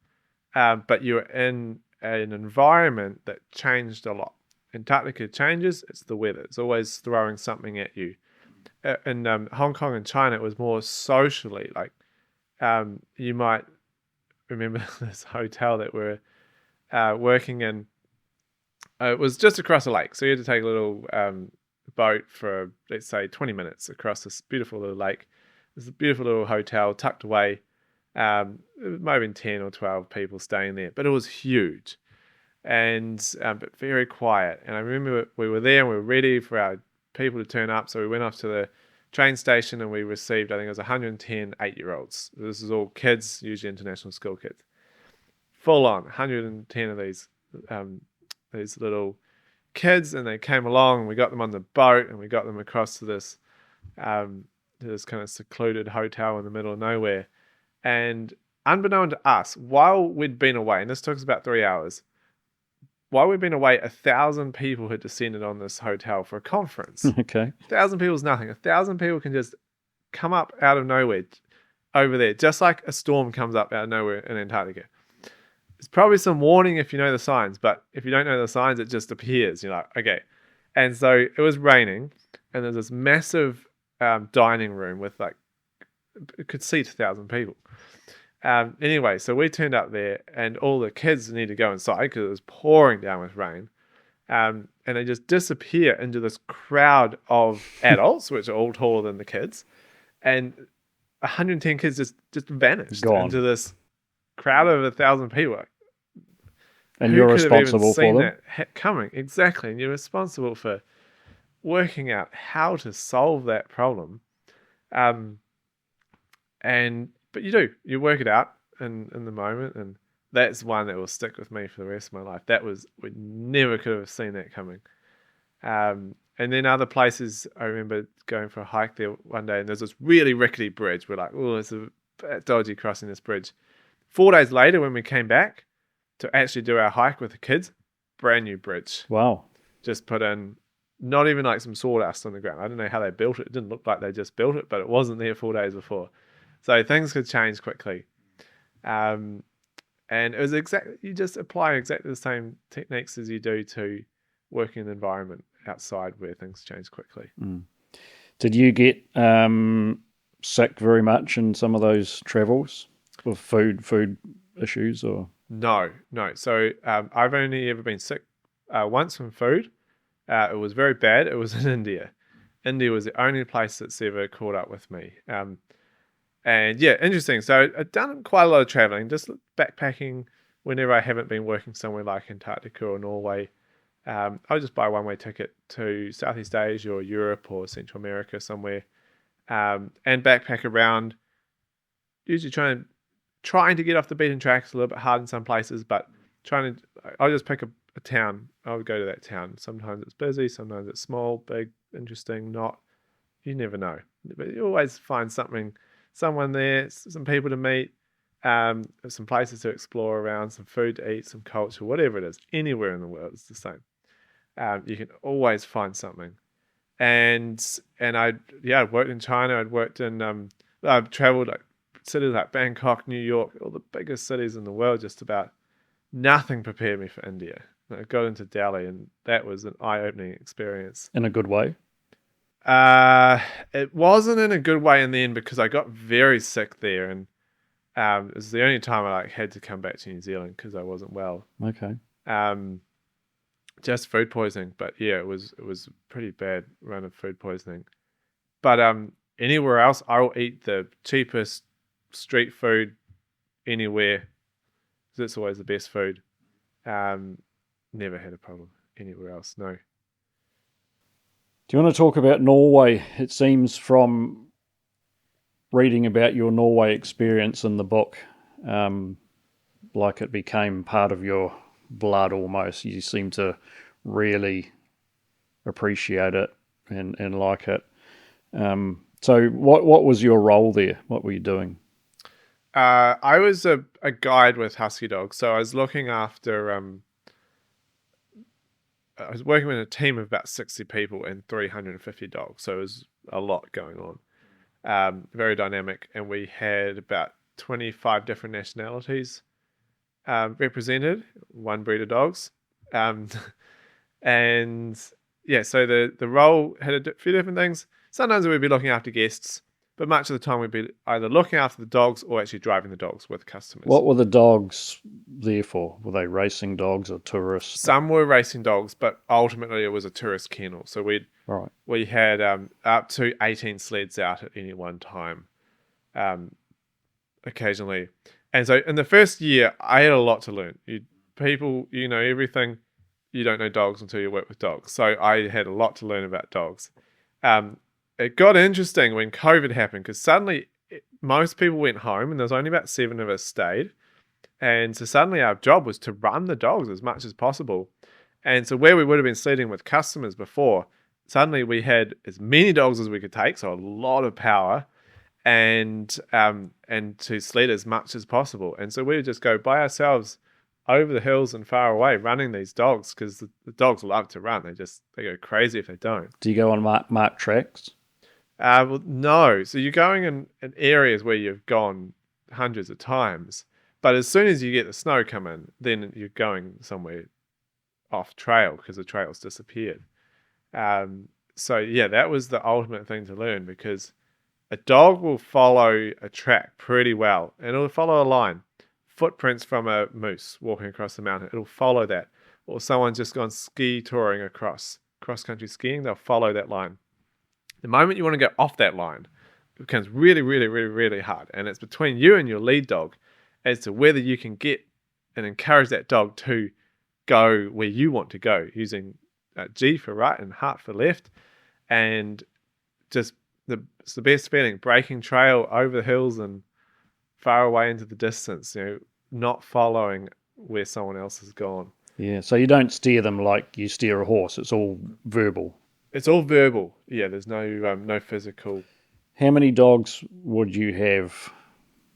But you were in an environment that changed a lot. Antarctica changes, it's the weather. It's always throwing something at you. In Hong Kong and China, it was more socially. Like you might remember this hotel that we're working in. It was just across a lake. So you had to take a little boat for, let's say, 20 minutes across this beautiful little lake. There's a beautiful little hotel tucked away. It might have been 10 or 12 people staying there, but it was huge and but very quiet. And I remember we were there and we were ready for our people to turn up. So we went off to the train station and we received, I think it was 110 8-year-olds. This is all kids, usually international school kids. Full on, 110 of these little kids, and they came along and we got them on the boat and we got them across to this kind of secluded hotel in the middle of nowhere. And unbeknown to us, while we'd been away, and this took us about 3 hours, while we'd been away, 1,000 people had descended on this hotel for a conference. Okay. 1,000 people is nothing. 1,000 people can just come up out of nowhere over there, just like a storm comes up out of nowhere in Antarctica. There's probably some warning if you know the signs, but if you don't know the signs, it just appears. You're like, okay. And so it was raining, and there's this massive dining room with it could seat 1,000 people. Anyway, so we turned up there, and all the kids need to go inside because it was pouring down with rain. And they just disappear into this crowd of adults, which are all taller than the kids. And 110 kids just vanished into this crowd of 1,000 people. And you're responsible for them. That coming, exactly. And you're responsible for working out how to solve that problem. But you work it out in the moment, and that's one that will stick with me for the rest of my life. We never could have seen that coming. And then other places, I remember going for a hike there one day, and there's this really rickety bridge. We're like, oh, it's a bit dodgy crossing this bridge. 4 days later, when we came back to actually do our hike with the kids, brand new bridge. Wow. Just put in not even like some sawdust on the ground. I don't know how they built it. It didn't look like they just built it, but it wasn't there 4 days before. So things could change quickly. And it was you just apply exactly the same techniques as you do to working in an environment outside where things change quickly. Did you get sick very much in some of those travels with food issues or? No. So I've only ever been sick once from food. It was very bad. It was in India. India was the only place that's ever caught up with me. And yeah, interesting. So I've done quite a lot of traveling, just backpacking whenever I haven't been working somewhere like Antarctica or Norway. I'll just buy a one-way ticket to Southeast Asia or Europe or Central America somewhere, and backpack around, usually trying to get off the beaten track. It's a little bit hard in some places, but I'll just pick a town. I would go to that town. Sometimes it's busy, sometimes it's small, big, interesting, not. You never know. But you always find someone there, some people to meet, some places to explore around, some food to eat, some culture, whatever it is. Anywhere in the world, it's the same. You can always find something. And I'd worked in China. I've traveled like cities like Bangkok, New York, all the biggest cities in the world. Just about nothing prepared me for India. I got into Delhi, and that was an eye-opening experience. In a good way? It wasn't in a good way in the end because I got very sick there, and it was the only time I had to come back to New Zealand because I wasn't well. Okay. Just food poisoning, but yeah, it was a pretty bad run of food poisoning. But anywhere else, I will eat the cheapest street food anywhere. That's always the best food. Never had a problem anywhere else. No. Do you want to talk about Norway? It seems from reading about your Norway experience in the book, like it became part of your blood almost. You seem to really appreciate it and like it. So what was your role there? What were you doing? I was a guide with husky dogs. So I was looking after... I was working with a team of about 60 people and 350 dogs. So it was a lot going on. Very dynamic. And we had about 25 different nationalities represented, one breed of dogs. And yeah, so the role had a few different things. Sometimes we'd be looking after guests, but much of the time we'd be either looking after the dogs or actually driving the dogs with customers. What were the dogs there for? Were they racing dogs or tourists? Some were racing dogs, but ultimately it was a tourist kennel. So we had up to 18 sleds out at any one time, occasionally. And so in the first year, I had a lot to learn. You know everything. You don't know dogs until you work with dogs. So I had a lot to learn about dogs. It got interesting when COVID happened because suddenly most people went home and there was only about 7 of us stayed. And so suddenly our job was to run the dogs as much as possible. And so where we would have been sledding with customers before, suddenly we had as many dogs as we could take, so a lot of power, and to sled as much as possible. And so we would just go by ourselves over the hills and far away running these dogs because the dogs love to run. They go crazy if they don't. Do you go on marked tracks? Well, no. So you're going in areas where you've gone hundreds of times. But as soon as you get the snow coming, then you're going somewhere off trail because the trail's disappeared. So yeah, that was the ultimate thing to learn because a dog will follow a track pretty well and it'll follow a line. Footprints from a moose walking across the mountain, it'll follow that. Or someone's just gone ski touring cross-country skiing, they'll follow that line. The moment you want to go off that line, it becomes really, really, really, really hard. And it's between you and your lead dog as to whether you can get and encourage that dog to go where you want to go using G for right and heart for left. And just it's the best feeling, breaking trail over the hills and far away into the distance, not following where someone else has gone. Yeah, so you don't steer them like you steer a horse. It's all verbal. It's all verbal. Yeah, there's no physical. How many dogs would you have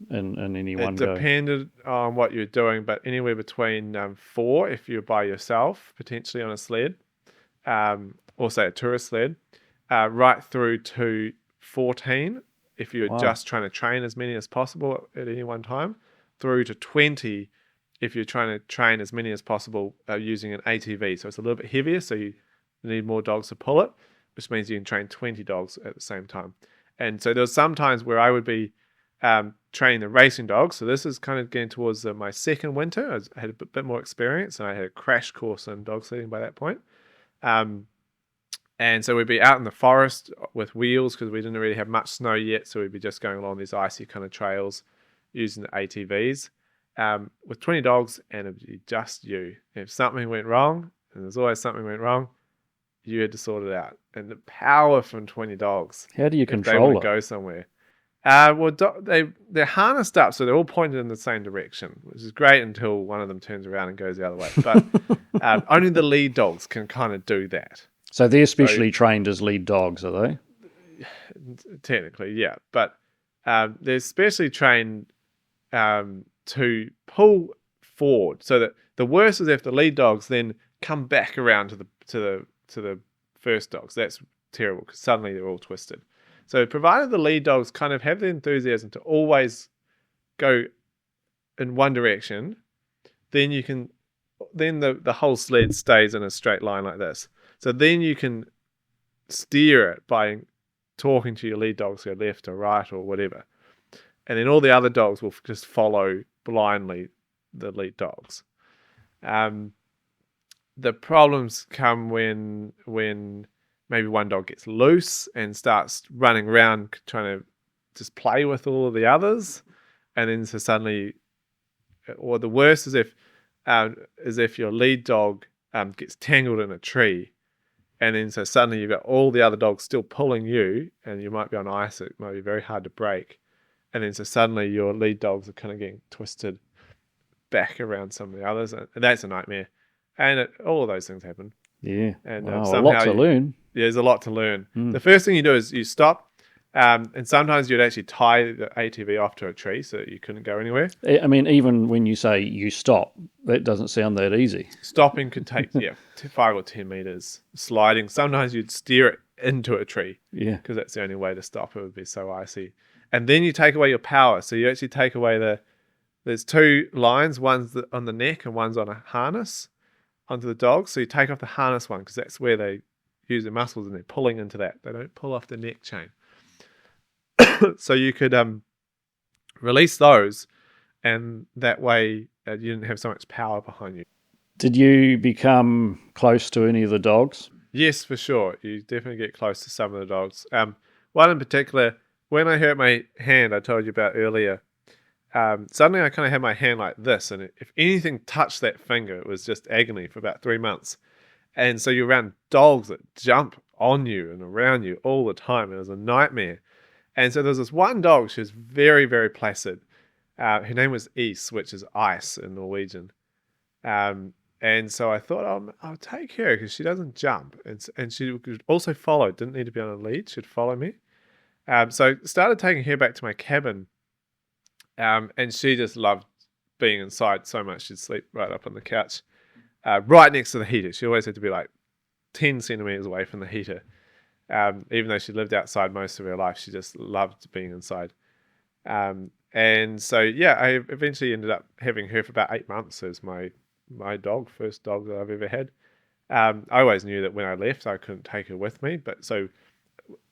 in any one go? It depended on what you're doing, but anywhere between 4 if you're by yourself, potentially on a sled, or say a tourist sled, right through to 14 if you're Wow. just trying to train as many as possible at any one time, through to 20 if you're trying to train as many as possible using an ATV. So it's a little bit heavier, so you need more dogs to pull it, which means you can train 20 dogs at the same time. And so there was some times where I would be training the racing dogs. So this is kind of getting towards my second winter. I had a bit more experience, and I had a crash course in dog sledding by that point. And so we'd be out in the forest with wheels because we didn't really have much snow yet. So we'd be just going along these icy kind of trails using the ATVs with 20 dogs, and it'd be just you. If something went wrong, and there's always something went wrong, you had to sort it out. And the power from 20 dogs. How do you if control they want it? to go somewhere. They're harnessed up, so they're all pointed in the same direction, which is great until one of them turns around and goes the other way. But only the lead dogs can kind of do that. So they're specially trained as lead dogs, are they? Technically, yeah. But they're specially trained to pull forward, so that the worst is if the lead dogs then come back around to the first dogs. That's terrible because suddenly they're all twisted. So provided the lead dogs kind of have the enthusiasm to always go in one direction, then the whole sled stays in a straight line like this. So then you can steer it by talking to your lead dogs, go left or right or whatever. And then all the other dogs will just follow blindly the lead dogs. The problems come when maybe one dog gets loose and starts running around trying to just play with all of the others, and then so suddenly, or the worst is if your lead dog gets tangled in a tree, and then so suddenly you've got all the other dogs still pulling you, and you might be on ice. It might be very hard to break, and then so suddenly your lead dogs are kind of getting twisted back around some of the others, and that's a nightmare. And all of those things happen. Yeah. And wow, a somehow lot to learn. Yeah, there's a lot to learn. The first thing you do is you stop, and sometimes you'd actually tie the ATV off to a tree so that you couldn't go anywhere. I mean, even when you say you stop, that doesn't sound that easy. Stopping could take 5 or 10 meters. Sliding, sometimes you'd steer it into a tree. Yeah. Because that's the only way to stop it. Would be so icy. And then you take away your power. So you actually take away there's 2 lines, one's on the neck and one's on a harness onto the dog. So you take off the harness one because that's where they use their muscles and they're pulling into that. They don't pull off the neck chain. So you could release those, and that way you didn't have so much power behind you. Did you become close to any of the dogs? Yes, for sure. You definitely get close to some of the dogs. One in particular, when I hurt my hand, I told you about earlier, suddenly I kind of had my hand like this, and if anything touched that finger, it was just agony for about 3 months. And so you're around dogs that jump on you and around you all the time. It was a nightmare. And so there's this one dog, she was very, very placid. Her name was Is, which is ice in Norwegian. And so I thought, I'll take her because she doesn't jump. And she could also follow, didn't need to be on a lead, she'd follow me. So I started taking her back to my cabin. And she just loved being inside so much. She'd sleep right up on the couch, right next to the heater. She always had to be like 10 centimeters away from the heater. Even though she lived outside most of her life, she just loved being inside. And so, I eventually ended up having her for about 8 months as my dog, first dog that I've ever had. I always knew that when I left, I couldn't take her with me. But so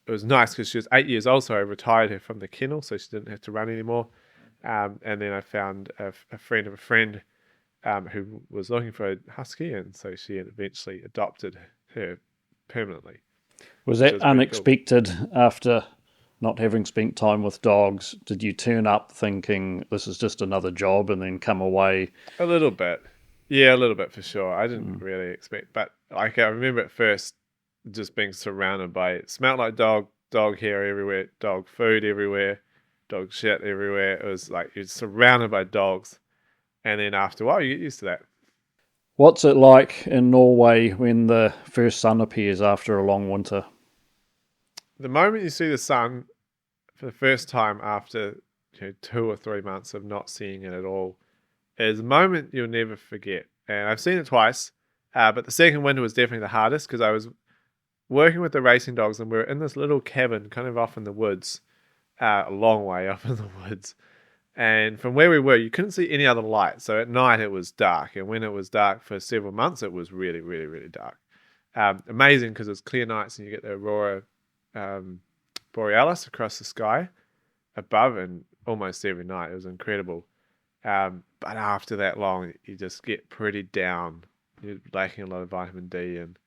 it was nice because she was 8 years old, so I retired her from the kennel so she didn't have to run anymore. And then I found a friend of a friend who was looking for a husky, and so she had eventually adopted her permanently. Was that unexpected cool. After not having spent time with dogs? Did you turn up thinking this is just another job and then come away? A little bit. Yeah, a little bit for sure. I didn't really expect, but like I remember at first just being surrounded by it. Smelled like dog hair everywhere, dog food everywhere, dog shit everywhere. It was like you're surrounded by dogs. And then after a while, you get used to that. What's it like in Norway when the first sun appears after a long winter? The moment you see the sun for the first time after 2 or 3 months of not seeing it at all is a moment you'll never forget. And I've seen it twice, but the second winter was definitely the hardest because I was working with the racing dogs, and we were in this little cabin kind of off in the woods, a long way off in the woods. And from where we were, you couldn't see any other light. So at night it was dark. And when it was dark for several months, it was really, really, really dark. Amazing because it's clear nights and you get the aurora borealis across the sky above, and almost every night. It was incredible. But after that long, you just get pretty down. You're lacking a lot of vitamin D and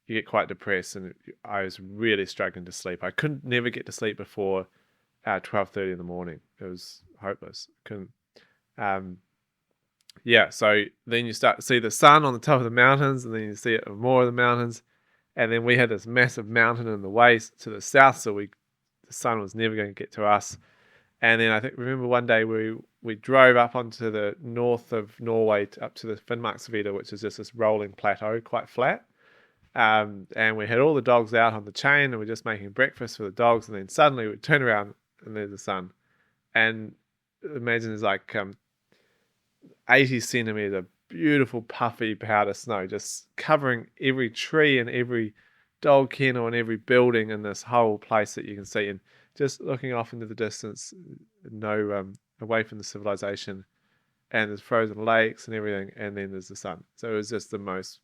you get quite depressed. And I was really struggling to sleep. I couldn't never get to sleep before 12:30 in the morning. It was hopeless. Couldn't. So then you start to see the sun on the top of the mountains, and then you see it on more of the mountains. And then we had this massive mountain in the way to the south, so the sun was never going to get to us. And then remember one day we drove up onto the north of Norway up to the Finnmarksvidda, which is just this rolling plateau, quite flat. And we had all the dogs out on the chain, and we're just making breakfast for the dogs. And then suddenly we turn around, and there's the sun. And imagine there's like 80 centimeters of beautiful puffy powder snow just covering every tree and every dog kennel and every building in this whole place that you can see. And just looking off into the distance, away from the civilization, and there's frozen lakes and everything, and then there's the sun. So it was just the most,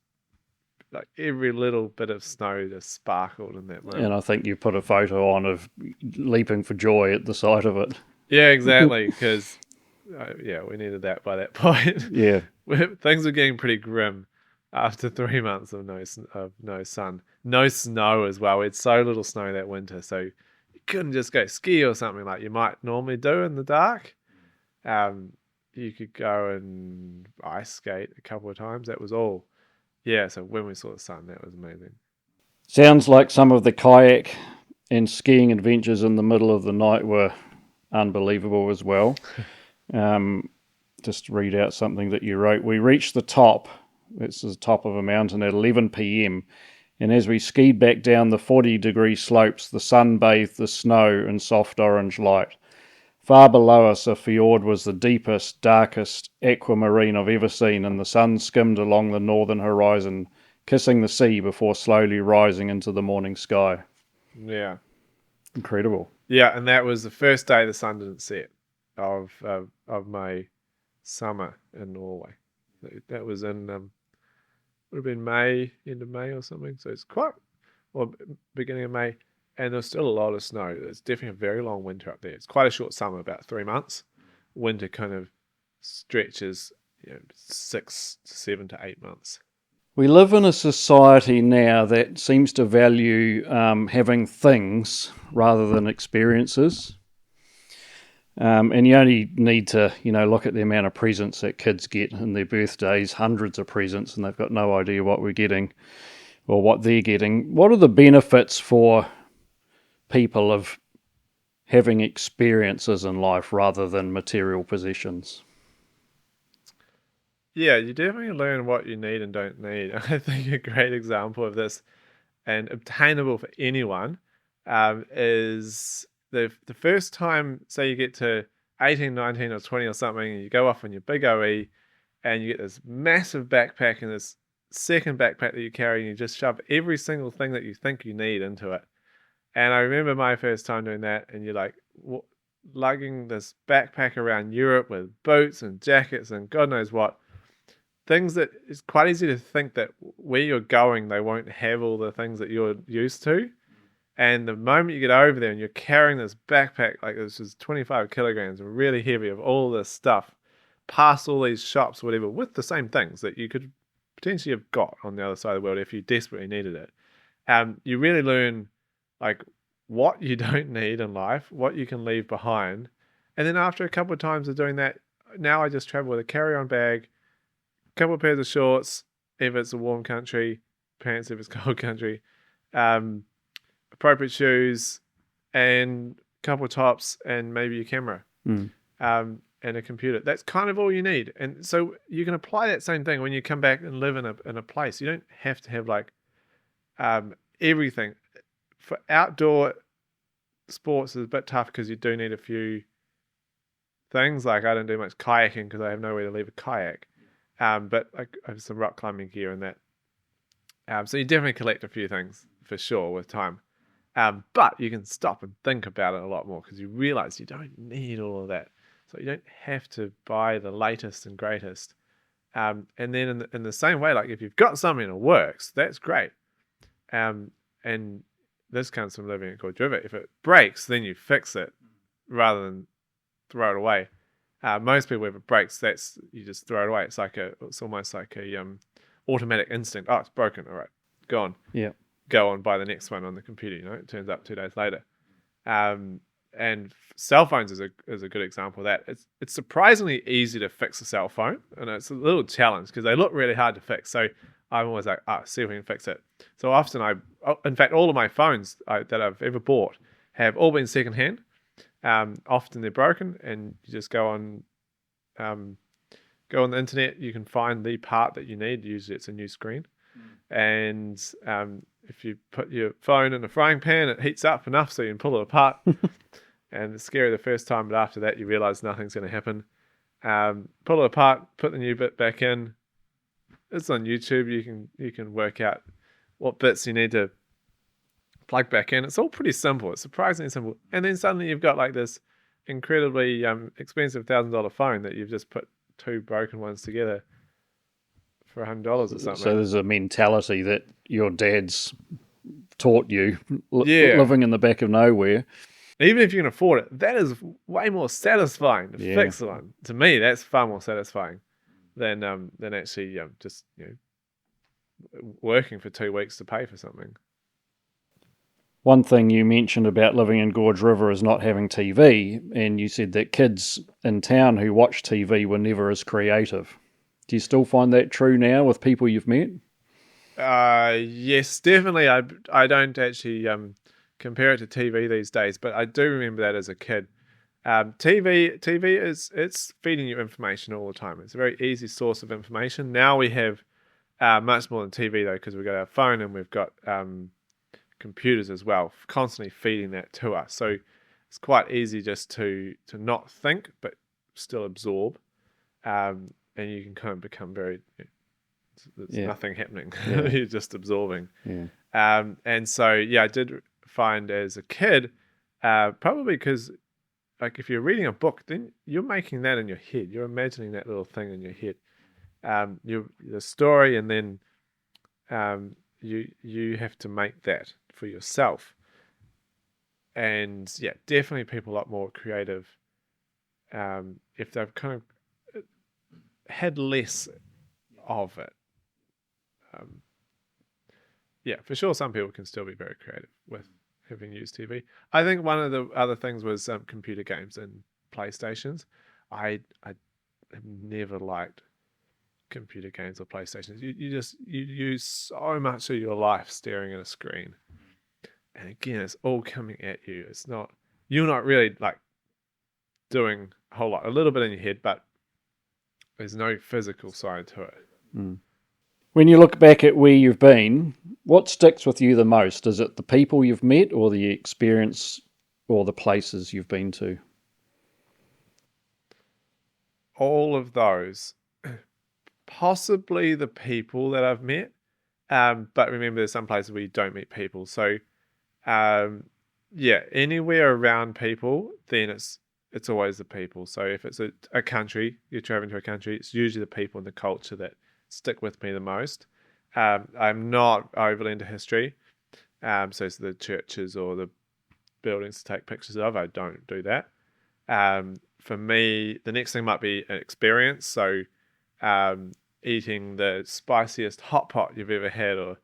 like every little bit of snow just sparkled in that moment. And I think you put a photo on of leaping for joy at the sight of it. Yeah, exactly, because we needed that by that point. Yeah. Things were getting pretty grim after 3 months of no sun. No snow as well. We had so little snow that winter, so you couldn't just go ski or something like you might normally do in the dark. You could go and ice skate a couple of times. That was all. Yeah, so when we saw the sun, that was amazing. Sounds like some of the kayak and skiing adventures in the middle of the night were unbelievable as well. Just read out something that you wrote. We reached the top. It's the top of a mountain at 11 p.m. And as we skied back down the 40-degree slopes, the sun bathed the snow in soft orange light. Far below us, a fjord was the deepest, darkest aquamarine I've ever seen, and the sun skimmed along the northern horizon, kissing the sea before slowly rising into the morning sky. Yeah. Incredible. Yeah, and that was the first day the sun didn't set of my summer in Norway. That was in would have been May, end of May or something. So it's beginning of May, and there's still a lot of snow. It's definitely a very long winter up there. It's quite a short summer, about 3 months. Winter kind of stretches 6 to 7 to 8 months. We live in a society now that seems to value having things rather than experiences. And you only need to, look at the amount of presents that kids get in their birthdays, hundreds of presents, and they've got no idea what we're getting or what they're getting. What are the benefits for people of having experiences in life rather than material possessions? Yeah, you definitely learn what you need and don't need. I think a great example of this, and obtainable for anyone, is the first time, say you get to 18, 19 or 20 or something, and you go off on your big OE, and you get this massive backpack and this second backpack that you carry, and you just shove every single thing that you think you need into it. And I remember my first time doing that, and you're like lugging this backpack around Europe with boots and jackets and God knows what. Things that it's quite easy to think that where you're going, they won't have all the things that you're used to. And the moment you get over there and you're carrying this backpack, like this is 25 kilograms, really heavy of all this stuff, past all these shops, whatever, with the same things that you could potentially have got on the other side of the world if you desperately needed it. You really learn like what you don't need in life, what you can leave behind. And then after a couple of times of doing that, now I just travel with a carry-on bag, couple of pairs of shorts if it's a warm country, pants if it's cold country, appropriate shoes, and a couple of tops, and maybe a camera, and a computer. That's kind of all you need. And so you can apply that same thing when you come back and live in a place. You don't have to have like everything. For outdoor sports, it's a bit tough because you do need a few things. Like I don't do much kayaking because I have nowhere to leave a kayak. But I have some rock climbing gear and that. So you definitely collect a few things for sure with time. But you can stop and think about it a lot more because you realize you don't need all of that. So you don't have to buy the latest and greatest. And then in the same way, like if you've got something that works, that's great. And this comes from living at Gorge River. If it breaks, then you fix it rather than throw it away. Most people, if it breaks, you just throw it away. It's almost like a automatic instinct. Oh, it's broken. All right, go on. Yeah. Go on, buy the next one on the computer. It turns up 2 days later. And cell phones is a good example of that. It's surprisingly easy to fix a cell phone, and it's a little challenge because they look really hard to fix. So I'm always like, see if we can fix it. So often in fact, all of my phones that I've ever bought have all been secondhand. Often they're broken, and you just go on the internet. You can find the part that you need. Usually, it's a new screen, and if you put your phone in a frying pan, it heats up enough so you can pull it apart. And it's scary the first time, but after that, you realize nothing's going to happen. Pull it apart, put the new bit back in. It's on YouTube. You can work out what bits you need to plug back in. It's all pretty simple. It's surprisingly simple. And then suddenly you've got like this incredibly expensive $1,000 phone that you've just put 2 broken ones together for $100 or something. So there's a mentality that your dad's taught you, living in the back of nowhere. Even if you can afford it, that is way more satisfying to fix one. To me, that's far more satisfying than actually just working for 2 weeks to pay for something. One thing you mentioned about living in Gorge River is not having TV, and you said that kids in town who watch TV were never as creative. Do you still find that true now with people you've met? Yes, definitely. I don't actually compare it to TV these days, but I do remember that as a kid. TV it's feeding you information all the time. It's a very easy source of information. Now we have much more than TV though, because we've got our phone and we've got computers as well, constantly feeding that to us. So it's quite easy just to not think, but still absorb. And you can kind of become there's nothing happening. You're just absorbing. Yeah. And so, I did find as a kid, probably because like if you're reading a book, then you're making that in your head. You're imagining that little thing in your head. The story, and then you have to make that for yourself. And definitely people a lot more creative if they've kind of had less of it. For sure, some people can still be very creative with having used TV. I think one of the other things was computer games and PlayStations. I have never liked computer games or PlayStations. You use so much of your life staring at a screen, and again, it's all coming at you. You're not really like doing a whole lot. A little bit in your head, but there's no physical side to it. When you look back at where you've been, what sticks with you the most? Is it the people you've met, or the experience, or the places you've been to? All of those. Possibly the people that I've met. But remember, there's some places where you don't meet people. So, anywhere around people, then it's always the people. So if it's a country, you're traveling to a country, it's usually the people and the culture that stick with me the most. I'm not overly into history. So it's the churches or the buildings to take pictures of. I don't do that. For me, the next thing might be an experience. So eating the spiciest hot pot you've ever had, or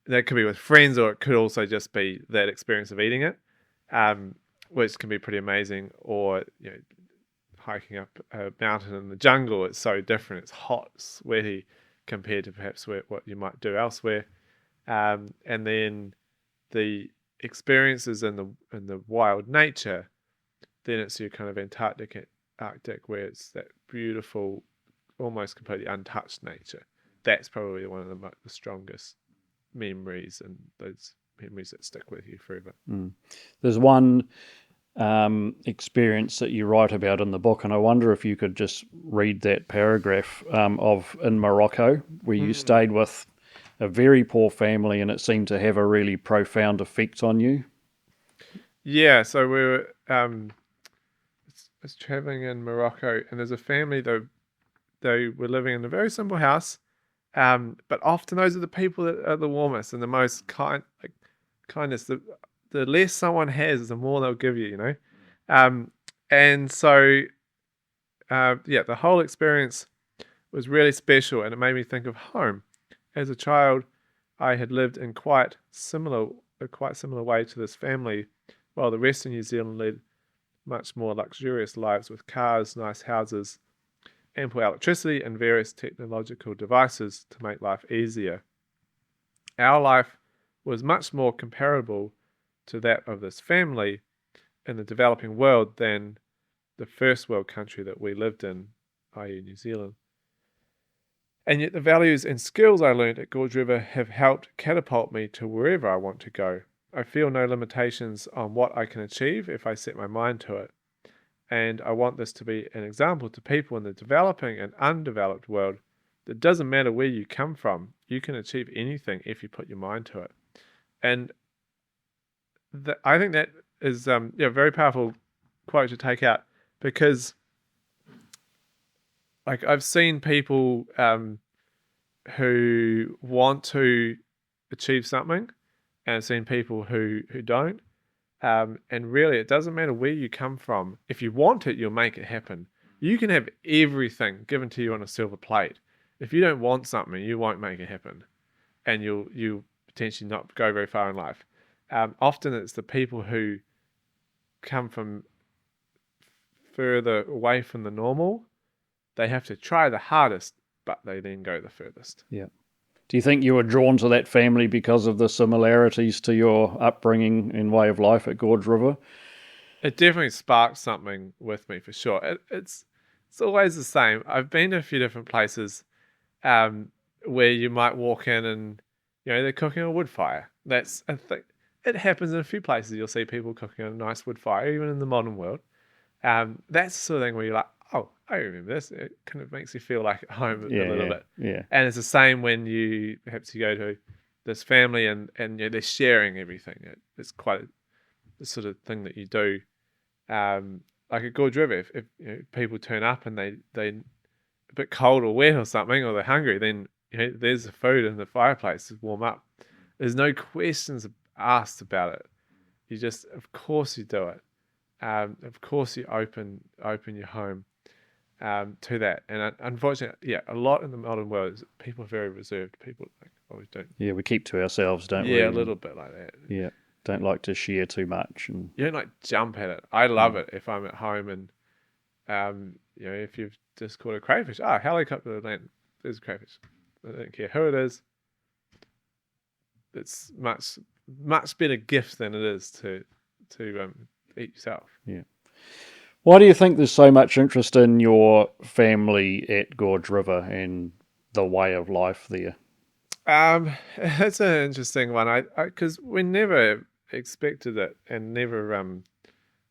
that could be with friends, or it could also just be that experience of eating it, which can be pretty amazing. Or hiking up a mountain in the jungle, it's so different. It's hot, sweaty compared to perhaps what you might do elsewhere. And then the experiences in the wild nature, then it's your kind of Arctic, where it's that beautiful, almost completely untouched nature. That's probably one of the strongest memories, and those memories that stick with you forever. There's one experience that you write about in the book, and I wonder if you could just read that paragraph of in Morocco, where you stayed with a very poor family, and it seemed to have a really profound effect on you. Yeah, so we were was traveling in Morocco, and there's a family though they were living in a very simple house, but often those are the people that are the warmest and the most kindness. The less someone has, the more they'll give you, you know. And so the whole experience was really special, and it made me think of home. As a child, I had lived in a quite similar way to this family, while the rest of New Zealand led much more luxurious lives with cars, nice houses, ample electricity, and various technological devices to make life easier. Our life was much more comparable to that of this family in the developing world than the first world country that we lived in, i.e. New Zealand. And yet the values and skills I learned at Gorge River have helped catapult me to wherever I want to go. I feel no limitations on what I can achieve if I set my mind to it. And I want this to be an example to people in the developing and undeveloped world that it doesn't matter where you come from, you can achieve anything if you put your mind to it. And I think that is a very powerful quote to take out, because like I've seen people who want to achieve something, and I've seen people who don't. And really, it doesn't matter where you come from. If you want it, you'll make it happen. You can have everything given to you on a silver plate. If you don't want something, you won't make it happen, and you'll potentially not go very far in life. Often it's the people who come from further away from the normal. They have to try the hardest, but they then go the furthest. Yeah. Do you think you were drawn to that family because of the similarities to your upbringing and way of life at Gorge River? It definitely sparked something with me for sure. It's always the same. I've been to a few different places where you might walk in and they're cooking on a wood fire. That's a thing. It happens in a few places. You'll see people cooking on a nice wood fire, even in the modern world. That's the sort of thing where you're like, oh, I remember this. It kind of makes you feel like at home a little bit. Yeah. And it's the same when you perhaps you go to this family and they're sharing everything. It's quite the sort of thing that you do. Like at Gorge River, if people turn up and they a bit cold or wet or something, or they're hungry, then there's the food in the fireplace to warm up. There's no questions asked about it. You just, of course, you do it. Of course, you open your home to that. And unfortunately, a lot in the modern world is people are very reserved. People always don't. Yeah, we keep to ourselves, don't we? Yeah, a little bit like that. Yeah, don't like to share too much. And you don't jump at it. I love it if I'm at home and if you've just caught a crayfish. Helicopter land. There's a crayfish. I don't care who it is. It's much better gift than it is to eat yourself. Yeah. Why do you think there's so much interest in your family at Gorge River and the way of life there? It's an interesting one. Because we never expected it and never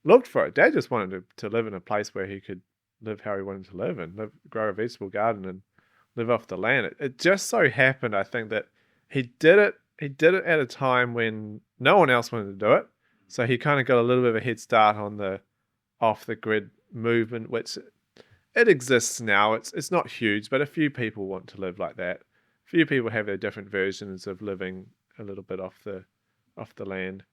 looked for it. Dad just wanted to live in a place where he could live how he wanted to live and grow a vegetable garden and live off the land. It just so happened, I think, that he did it. He did it at a time when no one else wanted to do it. So he kind of got a little bit of a head start on the off-the-grid movement, which it exists now. It's not huge, but a few people want to live like that. A few people have their different versions of living a little bit off the land.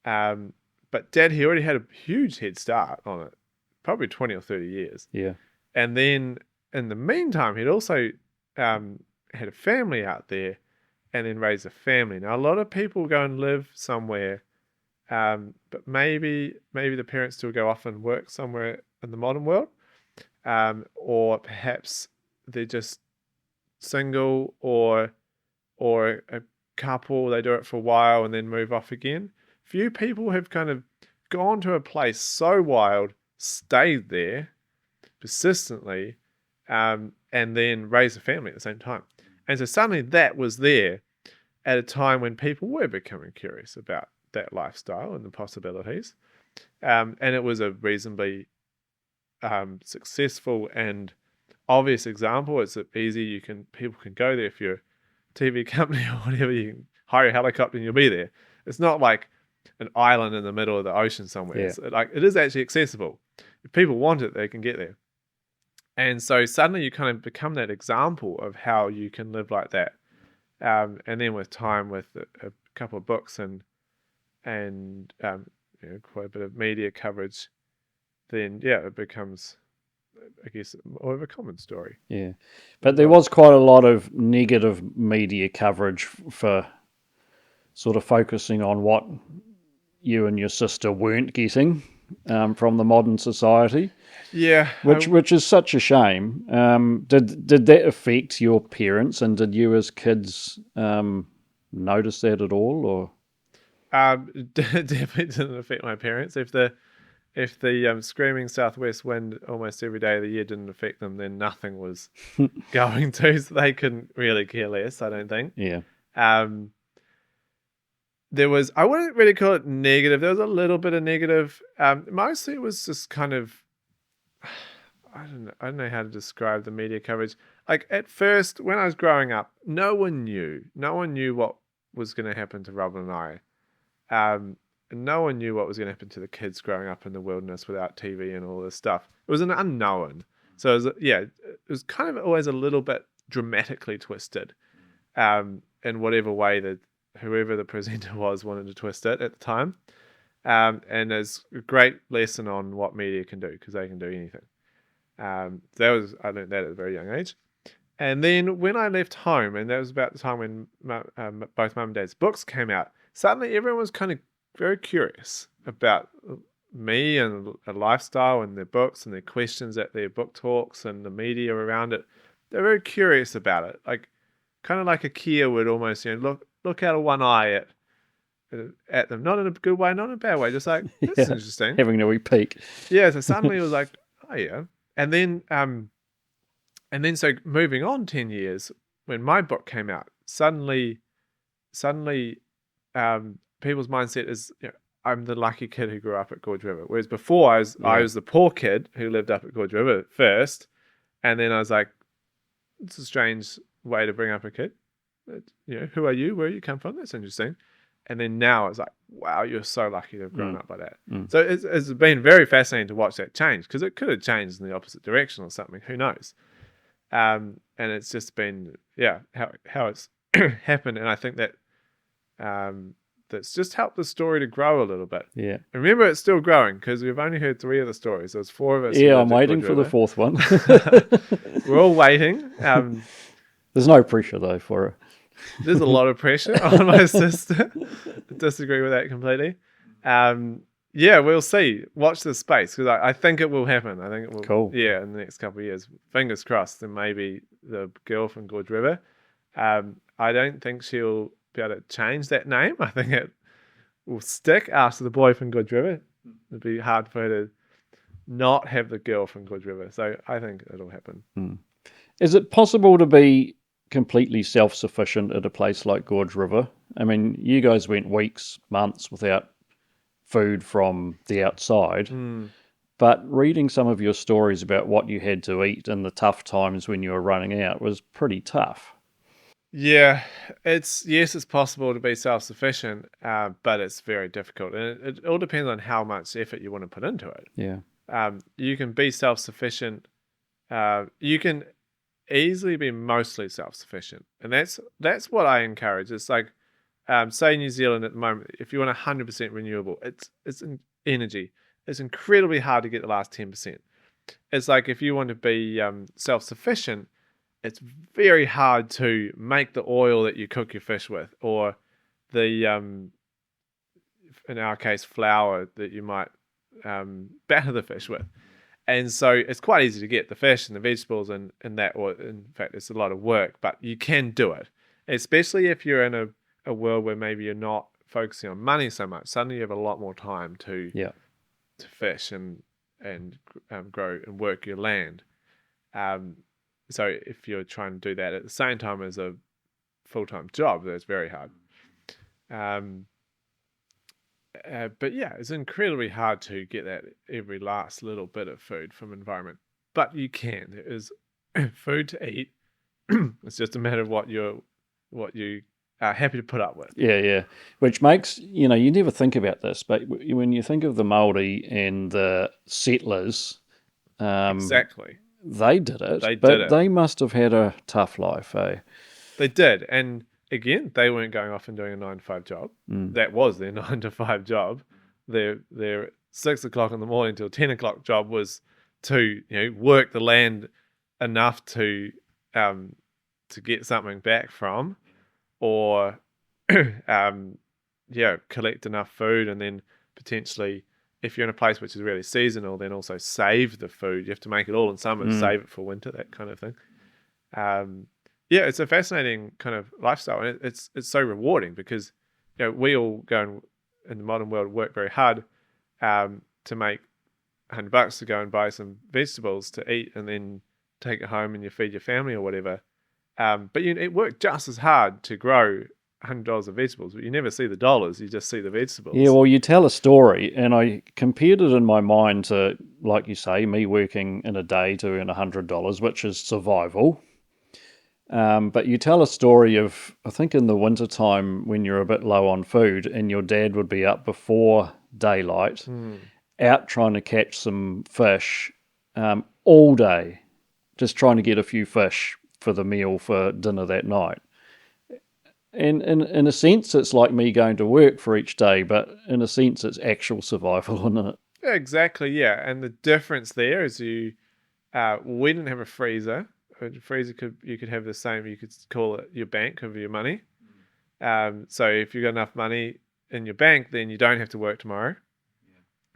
But Dad, he already had a huge head start on it, probably 20 or 30 years. Yeah. And then in the meantime, he'd also had a family out there and then raised a family. Now, a lot of people go and live somewhere, but maybe the parents still go off and work somewhere in the modern world, or perhaps they're just single or a couple. They do it for a while and then move off again. Few people have kind of gone to a place so wild, stayed there persistently, and then raised a family at the same time. And so suddenly that was there at a time when people were becoming curious about that lifestyle and the possibilities. And it was a reasonably successful and obvious example. It's easy. People can go there if you're TV company or whatever, you can hire a helicopter and you'll be there. It's not like an island in the middle of the ocean somewhere. Yeah. It's like, it is actually accessible. If people want it, they can get there. And so suddenly you kind of become that example of how you can live like that. And then with time, with a couple of books and quite a bit of media coverage, then it becomes, I guess, more of a common story. Yeah. But there was quite a lot of negative media coverage for sort of focusing on what you and your sister weren't getting from the modern society. Yeah. Which is such a shame. Did that affect your parents, and did you as kids notice that at all, or? Definitely didn't affect my parents. If the screaming southwest wind almost every day of the year didn't affect them, then nothing was going to. So they couldn't really care less, I don't think. Yeah. There was, I wouldn't really call it negative. There was a little bit of negative. Mostly it was just kind of, I don't know how to describe the media coverage. Like at first, when I was growing up, no one knew what was going to happen to Robin and I. And no one knew what was going to happen to the kids growing up in the wilderness without TV and all this stuff. It was an unknown. So it was kind of always a little bit dramatically twisted, in whatever way that whoever the presenter was wanted to twist it at the time. And there's a great lesson on what media can do, because they can do anything. I learned that at a very young age. And then when I left home, and that was about the time when both Mum and Dad's books came out, suddenly everyone was kind of very curious about me and a lifestyle and their books and their questions at their book talks and the media around it. They're very curious about it, like kind of like a Kia would almost, look out of one eye at them, not in a good way, not in a bad way, just like, this is interesting, having a wee peek. Yeah, so suddenly it was like, oh yeah, and then so moving on 10 years, when my book came out, suddenly people's mindset is, I'm the lucky kid who grew up at Gorge River. Whereas before I was the poor kid who lived up at Gorge River first. And then I was like, it's a strange way to bring up a kid. Who are you? Where you come from? That's interesting. And then now it's like, wow, you're so lucky to have grown up like that. So it's been very fascinating to watch that change, because it could have changed in the opposite direction or something. Who knows? And it's just been, how it's happened. And I think that that's just helped the story to grow a little bit. Yeah. And remember, it's still growing, because we've only heard 3 of the stories. There's 4 of us. Yeah, I'm waiting for the 4th one. We're all waiting. There's no pressure, though, for it. There's a lot of pressure on my sister. I disagree with that completely. We'll see. Watch this space, because I think it will happen. I think it will. Cool. Yeah, in the next couple of years. Fingers crossed. And maybe the girl from Gorge River. I don't think she'll be able to change that name. I think it will stick after the boy from Gorge River. It'd be hard for her to not have the girl from Gorge River. So I think it'll happen. Is it possible to be completely self-sufficient at a place like Gorge River? I mean, you guys went weeks, months without food from the outside, but reading some of your stories about what you had to eat and the tough times when you were running out was pretty tough. Yeah, it's possible to be self-sufficient, but it's very difficult, and it all depends on how much effort you want to put into it. Yeah. You can be self-sufficient. You can easily be mostly self-sufficient, and that's what I encourage. It's like, say New Zealand at the moment, if you want 100% renewable, it's an energy. It's incredibly hard to get the last 10%. It's like if you want to be self-sufficient, it's very hard to make the oil that you cook your fish with, or the in our case flour that you might batter the fish with. And so it's quite easy to get the fish and the vegetables and that, or in fact, it's a lot of work, but you can do it. Especially if you're in a world where maybe you're not focusing on money so much. Suddenly you have a lot more time to fish and grow and work your land. So if you're trying to do that at the same time as a full-time job, that's very hard. But yeah, it's incredibly hard to get that every last little bit of food from environment. But you can. There is food to eat. It's just a matter of what you're what you are happy to put up with. Yeah. Which makes, you never think about this, but when you think of the Māori and the settlers, Exactly. they did it, They but did it. they must have had a tough life, eh? They did. And again, they weren't going off and doing a 9 to 5 job. That was their 9 to 5 job. Their 6 o'clock in the morning till 10 o'clock job was to work the land enough to get something back from, or collect enough food, and then potentially, if you're in a place which is really seasonal, then also save the food. You have to make it all in summer, save it for winter, that kind of thing. It's a fascinating kind of lifestyle, and it's so rewarding because we all go in the modern world work very hard to make $100 to go and buy some vegetables to eat, and then take it home and you feed your family or whatever. But it worked just as hard to grow $100 of vegetables, but you never see the dollars, you just see the vegetables. Yeah, well, you tell a story, and I compared it in my mind to, like you say, me working in a day to earn $100, which is survival. But you tell a story of, I think in the wintertime when you're a bit low on food, and your dad would be up before daylight, out trying to catch some fish all day, just trying to get a few fish for the meal for dinner that night. And in a sense, it's like me going to work for each day, but in a sense, it's actual survival, isn't it? Yeah, exactly, yeah. And the difference there is we didn't have a freezer. A freezer you could have the same, you could call it your bank of your money. So if you've got enough money in your bank, then you don't have to work tomorrow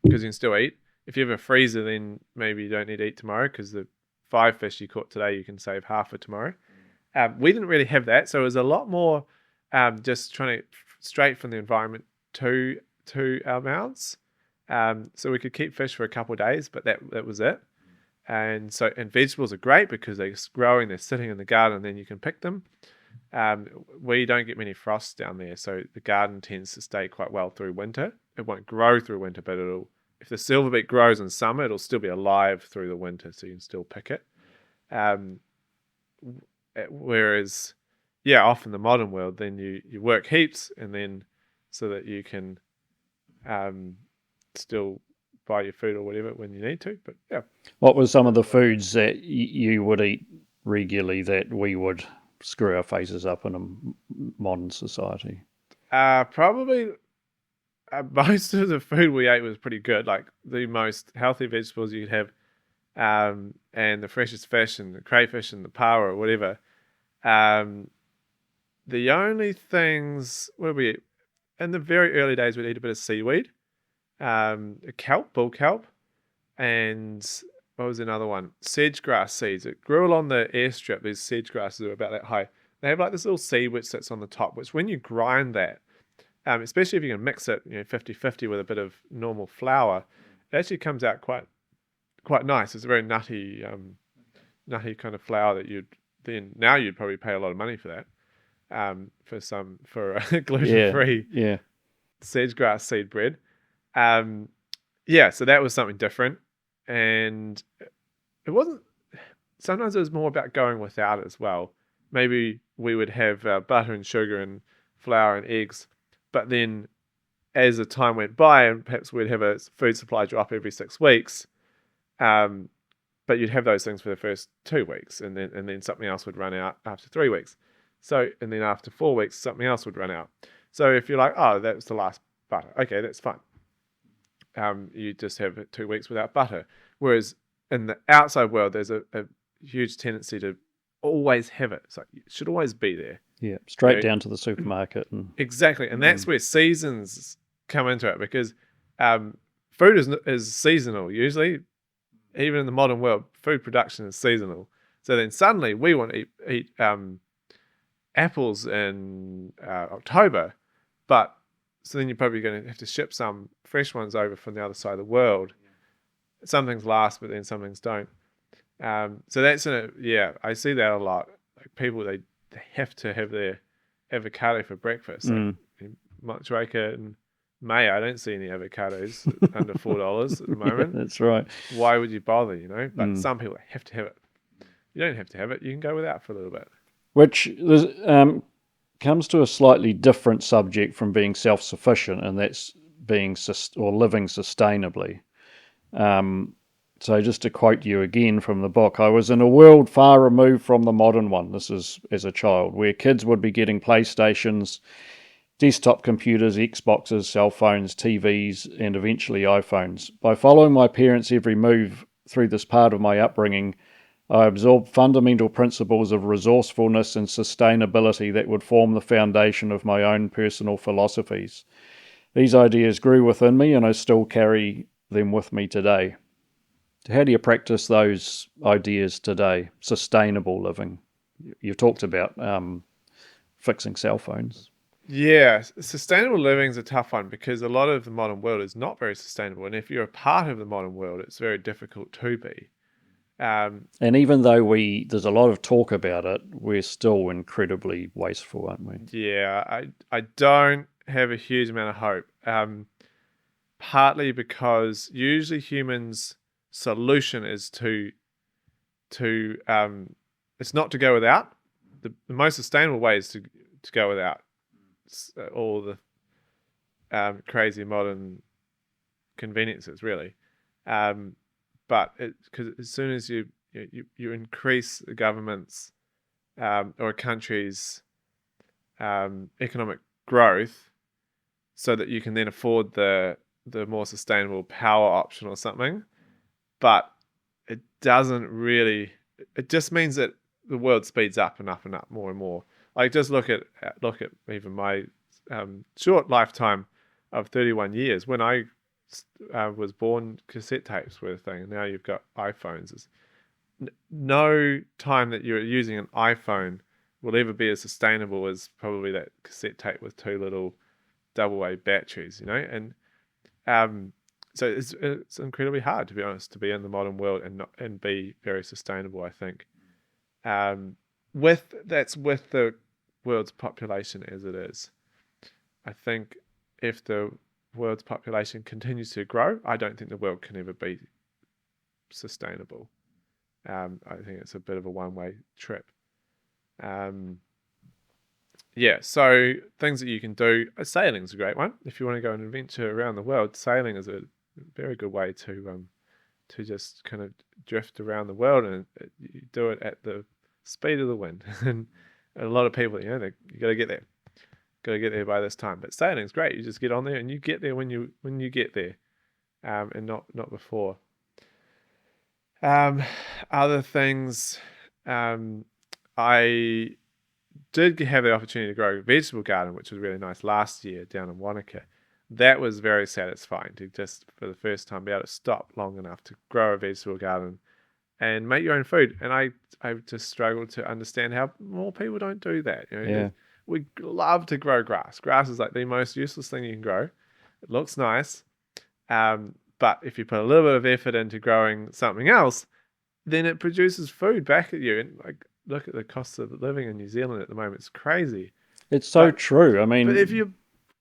because you can still eat. If you have a freezer, then maybe you don't need to eat tomorrow because the 5 fish you caught today, you can save half for tomorrow. We didn't really have that, so it was a lot more just trying to straight from the environment to our mouths. So we could keep fish for a couple of days, but that was it. And vegetables are great because they're growing, they're sitting in the garden, and then you can pick them. We don't get many frosts down there, so the garden tends to stay quite well through winter. It won't grow through winter, but if the silverbeet grows in summer, it'll still be alive through the winter, so you can still pick it. Whereas, off in the modern world, then you work heaps, and then so that you can still buy your food or whatever when you need to. But yeah. What were some of the foods that you would eat regularly that we would screw our faces up in a modern society? Probably most of the food we ate was pretty good. Like the most healthy vegetables you could have, and the freshest fish and the crayfish and the paua or whatever. The only things, what did we eat? In the very early days, we'd eat a bit of seaweed, bull kelp, and what was another one? Sedge grass seeds. It grew along the airstrip. These sedge grasses are about that high. They have like this little seed which sits on the top, which when you grind that, especially if you can mix it 50-50 with a bit of normal flour, it actually comes out quite nice. It's a very nutty kind of flour that now you'd probably pay a lot of money for that. For gluten-free sedge grass seed bread. So that was something different, and it wasn't. Sometimes it was more about going without it as well. Maybe we would have butter and sugar and flour and eggs, but then as the time went by, and perhaps we'd have a food supply drop every 6 weeks, but you'd have those things for the first 2 weeks, and then something else would run out after 3 weeks. So, and then after 4 weeks, something else would run out. So if you're like, oh, that was the last butter, okay, that's fine. You just have 2 weeks without butter. Whereas in the outside world, there's a huge tendency to always have it. So it should always be there. Yeah, straight down to the supermarket. Exactly, and that's where seasons come into it, because food is seasonal usually. Even in the modern world, food production is seasonal. So then suddenly we want to eat apples in October, but so then you're probably going to have to ship some fresh ones over from the other side of the world. Some things last, but then some things don't. So that's I see that a lot. Like people, they have to have their avocado for breakfast. Like in Icebreaker and May, I don't see any avocados under $4 at the moment. Yeah, that's right. Why would you bother? But some people have to have it. You don't have to have it. You can go without for a little bit. Which there's comes to a slightly different subject from being self-sufficient, and that's being or living sustainably. So just to quote you again from the book, I was in a world far removed from the modern one, this is as a child, where kids would be getting PlayStations, desktop computers, Xboxes, cell phones, TVs, and eventually iPhones. By following my parents' every move through this part of my upbringing, I absorbed fundamental principles of resourcefulness and sustainability that would form the foundation of my own personal philosophies. These ideas grew within me, and I still carry them with me today. How do you practice those ideas today? Sustainable living. You've talked about fixing cell phones. Yeah, sustainable living is a tough one because a lot of the modern world is not very sustainable. And if you're a part of the modern world, it's very difficult to be. And even though there's a lot of talk about it, we're still incredibly wasteful, aren't we? Yeah, I don't have a huge amount of hope. Partly because usually humans' solution is to it's not to go without. The most sustainable way is to go without all the crazy modern conveniences, really. But because as soon as you increase the government's or a country's economic growth, so that you can then afford the more sustainable power option or something, but it doesn't really. It just means that the world speeds up and up and up more and more. Like just look at even my short lifetime of 31 years. When I was born, cassette tapes were a thing. Now you've got iPhones. No time that you're using an iPhone will ever be as sustainable as probably that cassette tape with two little AA batteries, and so it's incredibly hard, to be honest, to be in the modern world and be very sustainable, I think. With the world's population as it is. I think if the world's population continues to grow, I don't think the world can ever be sustainable. I think it's a bit of a one-way trip. So things that you can do. Sailing's a great one. If you want to go and adventure around the world, sailing is a very good way to just kind of drift around the world, and you do it at the speed of the wind. And a lot of people, you got to get there by this time. But sailing's great. You just get on there and you get there when you get there, and not before. Other things, I did have the opportunity to grow a vegetable garden, which was really nice last year down in Wanaka. That was very satisfying to just, for the first time, be able to stop long enough to grow a vegetable garden and make your own food. And I just struggled to understand how more people don't do that. Yeah. We love to grow grass. Grass is like the most useless thing you can grow. It looks nice. But if you put a little bit of effort into growing something else, then it produces food back at you. And like, look at the cost of living in New Zealand at the moment. It's crazy. It's so true. I mean, but if you're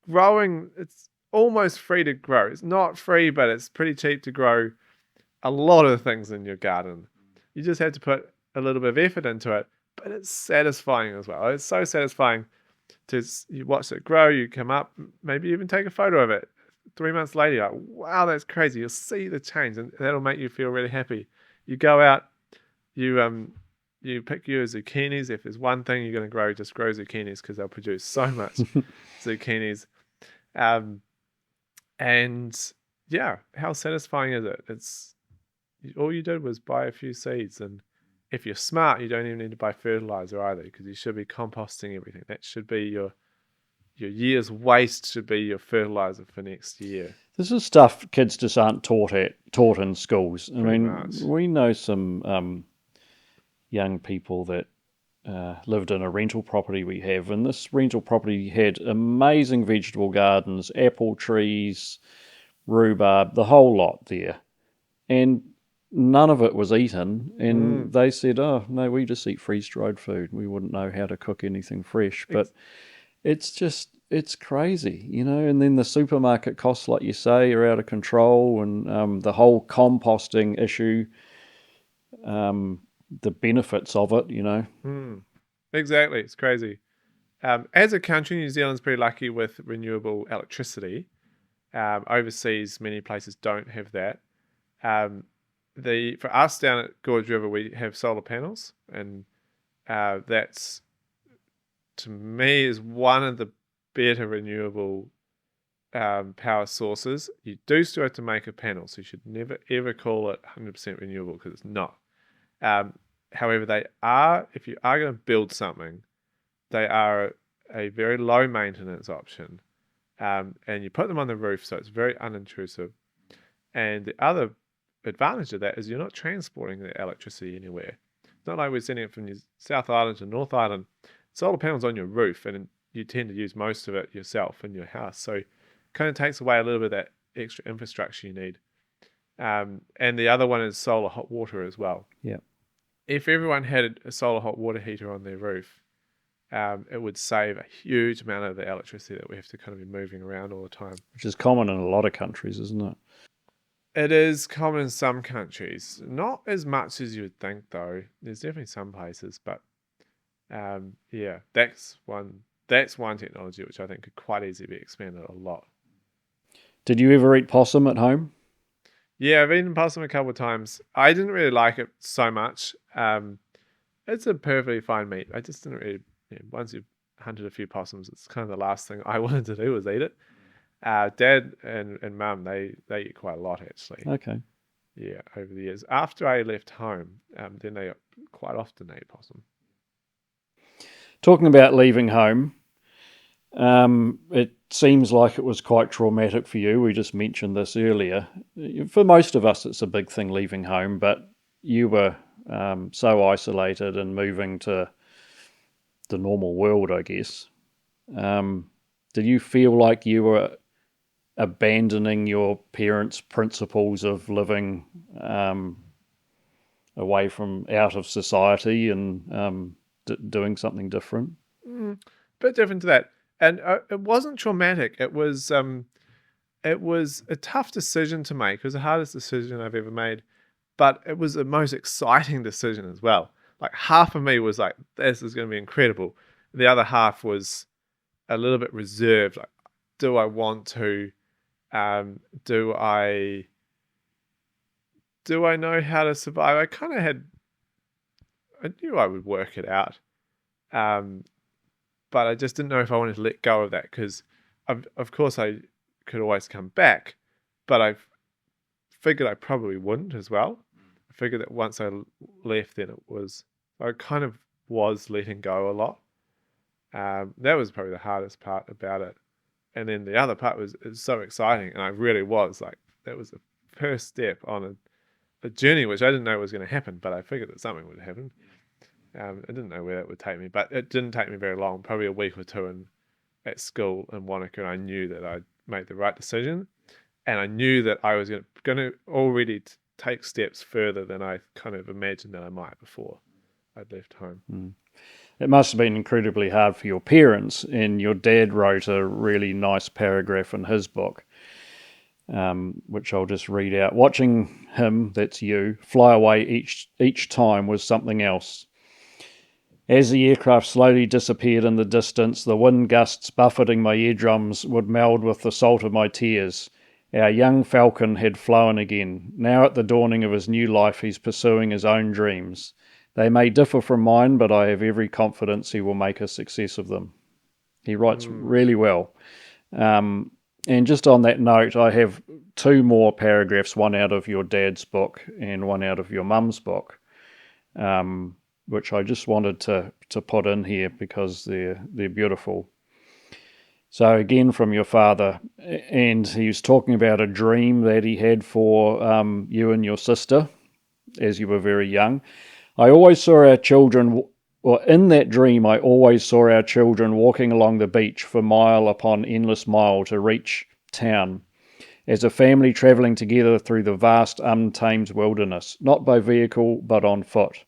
growing, it's almost free to grow. It's not free, but it's pretty cheap to grow a lot of things in your garden. You just have to put a little bit of effort into it, but it's satisfying as well. It's so satisfying you watch it grow, you come up, maybe even take a photo of it. 3 months later, you're like, wow, that's crazy. You'll see the change, and that'll make you feel really happy. You go out, you pick your zucchinis. If there's one thing you're going to grow, just grow zucchinis, because they'll produce so much zucchinis. And yeah, how satisfying is it? It's all you did was buy a few seeds, and if you're smart, you don't even need to buy fertilizer either, because you should be composting everything. That should be your year's waste should be your fertilizer for next year. This is stuff kids just aren't taught in schools. I mean, much. We know some young people that lived in a rental property we have, and this rental property had amazing vegetable gardens, apple trees, rhubarb, the whole lot there. And none of it was eaten, and they said, oh, no, we just eat freeze-dried food. We wouldn't know how to cook anything fresh. But it's crazy, and then the supermarket costs, like you say, are out of control, and the whole composting issue, the benefits of it, Exactly. It's crazy. As a country, New Zealand's pretty lucky with renewable electricity. Overseas, many places don't have that. For us down at Gorge River, we have solar panels, and that's, to me, is one of the better renewable power sources. You do still have to make a panel, so you should never ever call it 100% renewable, because it's not. However, if you are going to build something, they are a very low maintenance option, and you put them on the roof, so it's very unintrusive. And the other advantage of that is you're not transporting the electricity anywhere. It's not like we're sending it from South Island to North Island. Solar panels on your roof, and you tend to use most of it yourself in your house. So it kind of takes away a little bit of that extra infrastructure you need. And the other one is solar hot water as well. Yeah. If everyone had a solar hot water heater on their roof, it would save a huge amount of the electricity that we have to kind of be moving around all the time. Which is common in a lot of countries, isn't it? It is common in some countries. Not as much as you would think, though. There's definitely some places, but yeah, that's one technology which I think could quite easily be expanded a lot. Did you ever eat possum at home? Yeah, I've eaten possum a couple of times. I didn't really like it so much. It's a perfectly fine meat. I just didn't really. Once you've hunted a few possums, it's kind of the last thing I wanted to do was eat it. Dad and Mum, they eat quite a lot, actually. Okay. Yeah, over the years. After I left home, then they quite often ate possum. Talking about leaving home, it seems like it was quite traumatic for you. We just mentioned this earlier. For most of us, it's a big thing leaving home, but you were so isolated and moving to the normal world, I guess. Did you feel like you were abandoning your parents' principles of living away from out of society and doing something different? A bit different to that. And it wasn't traumatic. It was a tough decision to make. It was the hardest decision I've ever made, but it was the most exciting decision as well. Like, half of me was like, this is going to be incredible. The other half was a little bit reserved. Like, do I want to? Do I know how to survive? I knew I would work it out. But I just didn't know if I wanted to let go of that, because of course I could always come back, but I figured I probably wouldn't as well. I figured that once I left, then I kind of was letting go a lot. That was probably the hardest part about it. And then the other part was so exciting, and I really was like, that was the first step on a journey which I didn't know was going to happen, but I figured that something would happen. I didn't know where that would take me, but it didn't take me very long, probably a week or two at school in Wanaka, and I knew that I'd made the right decision, and I knew that I was going to already take steps further than I kind of imagined that I might before I'd left home. It must have been incredibly hard for your parents, and your dad wrote a really nice paragraph in his book, which I'll just read out. Watching him, that's you, fly away each time was something else. As the aircraft slowly disappeared in the distance, the wind gusts buffeting my eardrums would meld with the salt of my tears. Our young falcon had flown again. Now at the dawning of his new life, he's pursuing his own dreams. They may differ from mine, but I have every confidence he will make a success of them. He writes really well. And just on that note, I have two more paragraphs, one out of your dad's book and one out of your mum's book, which I just wanted to put in here because they're beautiful. So again, from your father, and he was talking about a dream that he had for you and your sister as you were very young. I always saw our children, or in that dream, I always saw our children walking along the beach for mile upon endless mile to reach town, as a family travelling together through the vast untamed wilderness, not by vehicle but on foot.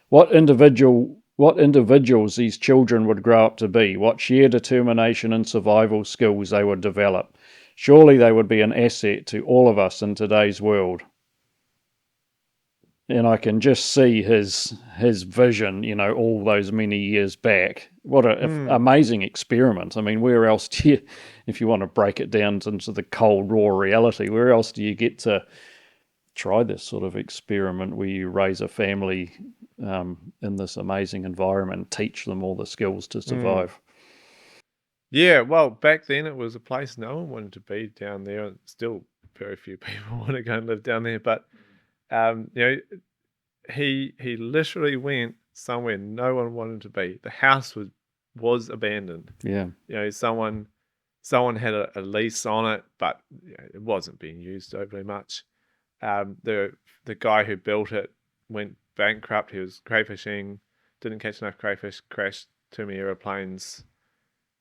What individuals these children would grow up to be, what sheer determination and survival skills they would develop. Surely they would be an asset to all of us in today's world. And I can just see his vision, all those many years back. What an amazing experiment. I mean, where else do you, if you want to break it down into the cold, raw reality, where else do you get to try this sort of experiment where you raise a family in this amazing environment, teach them all the skills to survive? Yeah, well, back then it was a place no one wanted to be down there, and still very few people want to go and live down there. But he literally went somewhere no one wanted to be. The house was abandoned. Yeah. Someone had a lease on it, but it wasn't being used overly much. The guy who built it went bankrupt. He was crayfishing, didn't catch enough crayfish, crashed too many airplanes,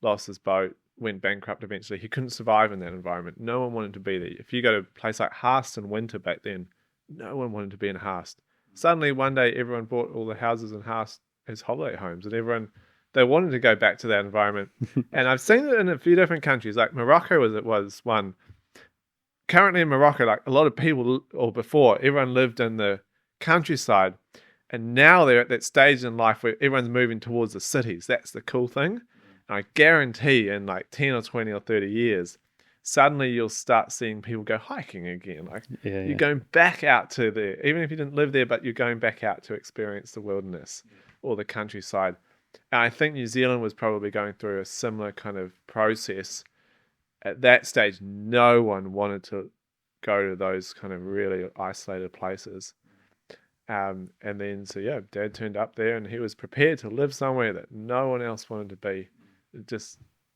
lost his boat, went bankrupt eventually. He couldn't survive in that environment. No one wanted to be there. If you go to a place like Haast in winter back then, no one wanted to be in Haast. Suddenly one day everyone bought all the houses in Haast as holiday homes, and they wanted to go back to that environment. And I've seen it in a few different countries, like Morocco was one. Currently in Morocco, like a lot of people, or before, everyone lived in the countryside, and now they're at that stage in life where everyone's moving towards the cities. That's the cool thing. And I guarantee in like 10 or 20 or 30 years, suddenly you'll start seeing people go hiking again. Like you're going back out to there, even if you didn't live there, but you're going back out to experience the wilderness or the countryside. And I think New Zealand was probably going through a similar kind of process. At that stage, no one wanted to go to those kind of really isolated places. And then, Dad turned up there and he was prepared to live somewhere that no one else wanted to be.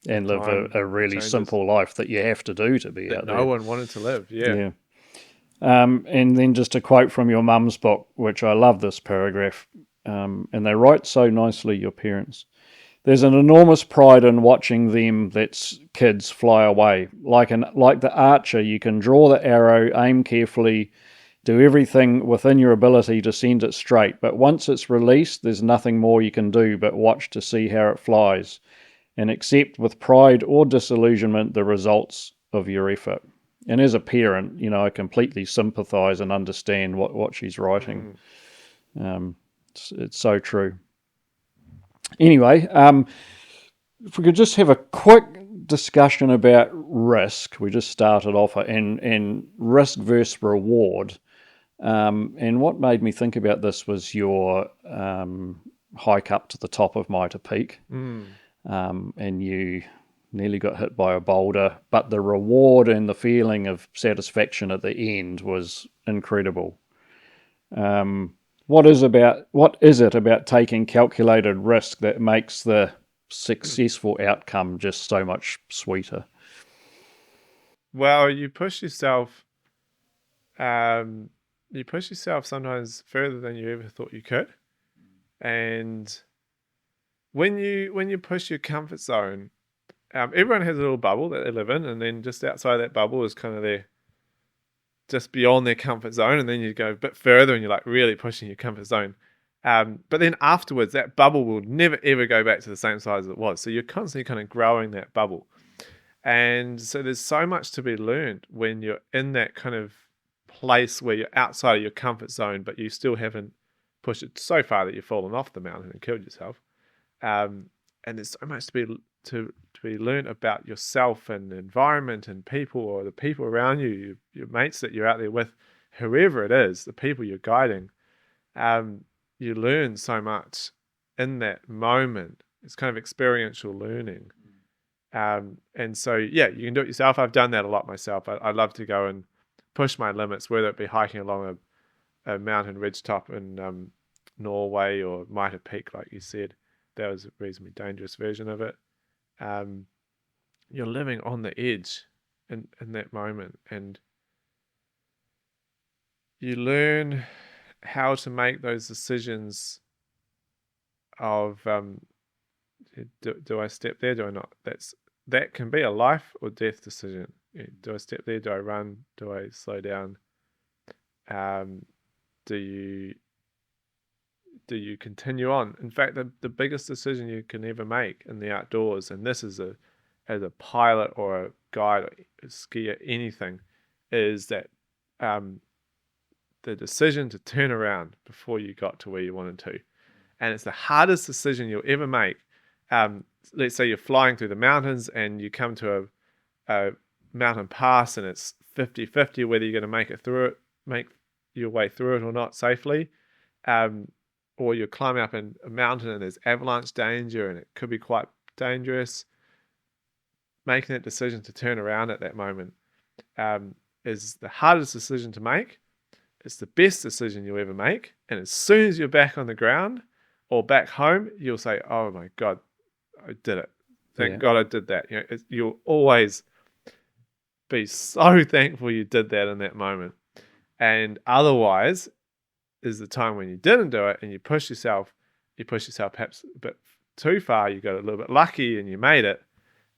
And live a really simple life that you have to do to be out there. No one wanted to live, yeah. And then just a quote from your mum's book, which I love this paragraph, and they write so nicely, your parents. There's an enormous pride in watching them, that's kids, fly away. Like the archer, you can draw the arrow, aim carefully, do everything within your ability to send it straight. But once it's released, there's nothing more you can do but watch to see how it flies and accept with pride or disillusionment the results of your effort. And as a parent, I completely sympathize and understand what she's writing. It's so true. Anyway, if we could just have a quick discussion about risk. We just started off and risk versus reward. And what made me think about this was your hike up to the top of Mitre Peak. And you nearly got hit by a boulder, but the reward and the feeling of satisfaction at the end was incredible. What is it about taking calculated risk that makes the successful outcome just so much sweeter? Well, you push yourself sometimes further than you ever thought you could. And when you push your comfort zone, everyone has a little bubble that they live in, and then just outside that bubble is kind of just beyond their comfort zone, and then you go a bit further and you're like really pushing your comfort zone. But then afterwards, that bubble will never ever go back to the same size as it was. So you're constantly kind of growing that bubble. And so there's so much to be learned when you're in that kind of place where you're outside of your comfort zone, but you still haven't pushed it so far that you've fallen off the mountain and killed yourself. And there's so much to be learned about yourself and the environment and people, or the people around you, your mates that you're out there with, whoever it is, the people you're guiding. You learn so much in that moment. It's kind of experiential learning. And so, you can do it yourself. I've done that a lot myself. I love to go and push my limits, whether it be hiking along a mountain ridgetop in Norway or Mitre Peak, like you said. That was a reasonably dangerous version of it. You're living on the edge in that moment, and you learn how to make those decisions of do I step there, do I not? That can be a life or death decision. Do I step there, do I run, do I slow down? Do you continue on? In fact, the biggest decision you can ever make in the outdoors, and this is as a pilot or a guide or a skier, anything, is that the decision to turn around before you got to where you wanted to. And it's the hardest decision you'll ever make. Let's say you're flying through the mountains and you come to a mountain pass and it's 50-50 whether you're going to make your way through it or not safely. Or you're climbing up a mountain and there's avalanche danger and it could be quite dangerous. Making that decision to turn around at that moment is the hardest decision to make. It's the best decision you'll ever make. And as soon as you're back on the ground or back home, you'll say, oh my God, I did it. Thank God I did that. You'll always be so thankful you did that in that moment. And otherwise is the time when you didn't do it and you push yourself perhaps a bit too far. You got a little bit lucky and you made it.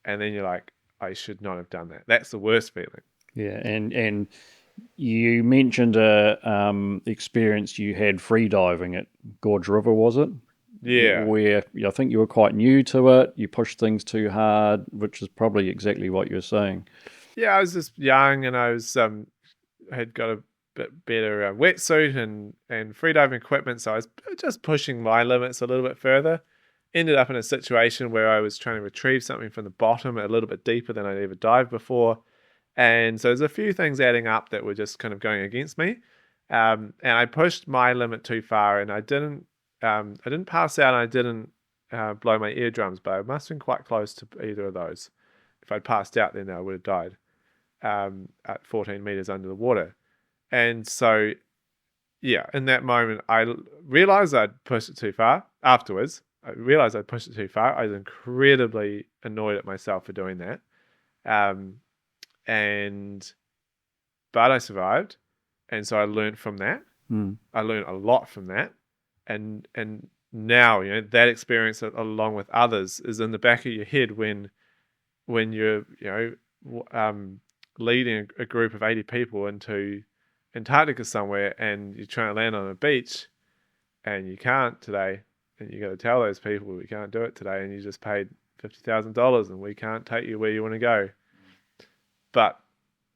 And then you're like, I should not have done that. That's the worst feeling. Yeah, and you mentioned a experience you had free diving at Gorge River, was it? Yeah. Where I think you were quite new to it. You pushed things too hard, which is probably exactly what you're saying. Yeah, I was just young and I was had got a bit better wetsuit and freediving equipment, so I was just pushing my limits a little bit further. Ended up in a situation where I was trying to retrieve something from the bottom a little bit deeper than I'd ever dived before. And so there's a few things adding up that were just kind of going against me. And I pushed my limit too far and I didn't pass out and I didn't blow my eardrums, but I must have been quite close to either of those. If I'd passed out, then I would have died at 14 meters under the water. And so, yeah, in that moment, I realized I'd pushed it too far. Afterwards, I realized I'd pushed it too far. I was incredibly annoyed at myself for doing that. But I survived. And so I learned from that. I learned a lot from that. And now, that experience along with others is in the back of your head when you're, leading a group of 80 people into Antarctica somewhere and you're trying to land on a beach and you can't today. And you got to tell those people we can't do it today, and you just paid $50,000, and we can't take you where you want to go. But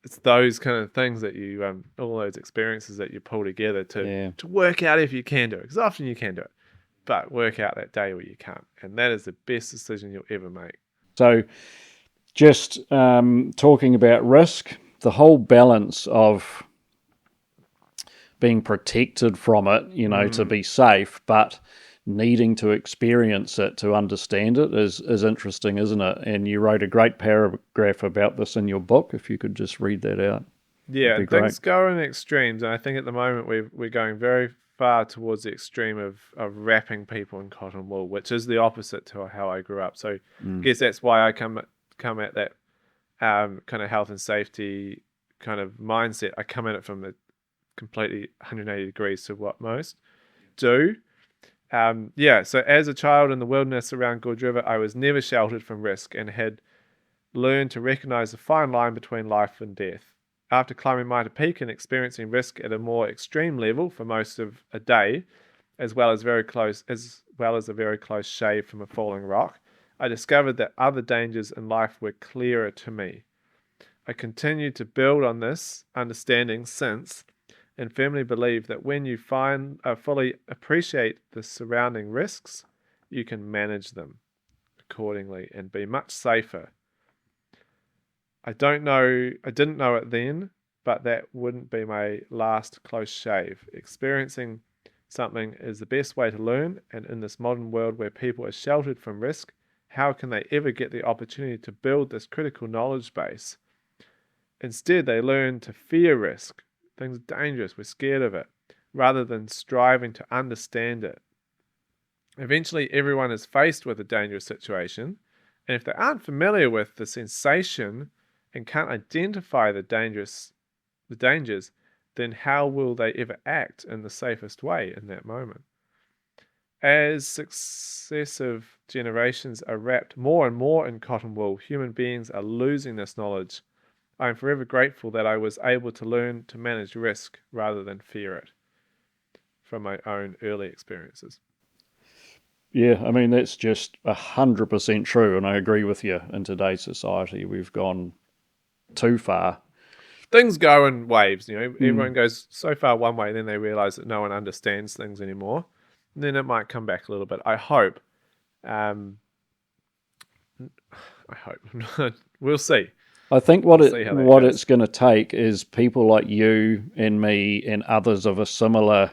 it's those kind of things that you, all those experiences that you pull together to work out if you can do it. Because often you can do it, but work out that day where you can't, and that is the best decision you'll ever make. So, just talking about risk, the whole balance of being protected from it, to be safe, but needing to experience it to understand it is interesting, isn't it? And you wrote a great paragraph about this in your book. If you could just read that out. Yeah, things go in extremes, and I think at the moment we're going very far towards the extreme of wrapping people in cotton wool, which is the opposite to how I grew up. So I guess that's why I come at that kind of health and safety kind of mindset. I come at it from the completely 180 degrees to what most do. So as a child in the wilderness around Gorge River, I was never sheltered from risk and had learned to recognize the fine line between life and death. After climbing Mitre Peak and experiencing risk at a more extreme level for most of a day, as well as a very close shave from a falling rock, I discovered that other dangers in life were clearer to me. I continued to build on this understanding since, and firmly believe that when you fully appreciate the surrounding risks, you can manage them accordingly and be much safer. I didn't know it then, but that wouldn't be my last close shave. Experiencing something is the best way to learn, and in this modern world where people are sheltered from risk, how can they ever get the opportunity to build this critical knowledge base? Instead, they learn to fear risk. Things are dangerous, we're scared of it, rather than striving to understand it. Eventually, everyone is faced with a dangerous situation, and if they aren't familiar with the sensation and can't identify the dangers, then how will they ever act in the safest way in that moment? As successive generations are wrapped more and more in cotton wool, human beings are losing this knowledge. I am forever grateful that I was able to learn to manage risk rather than fear it from my own early experiences. Yeah, I mean, that's just 100% true, and I agree with you. In today's society, we've gone too far things go in waves. Everyone goes so far one way, then they realize that no one understands things anymore. And then it might come back a little bit. I hope. I hope. We'll see. I think We'll see how that what goes. it's going to take is people like you and me and others of a similar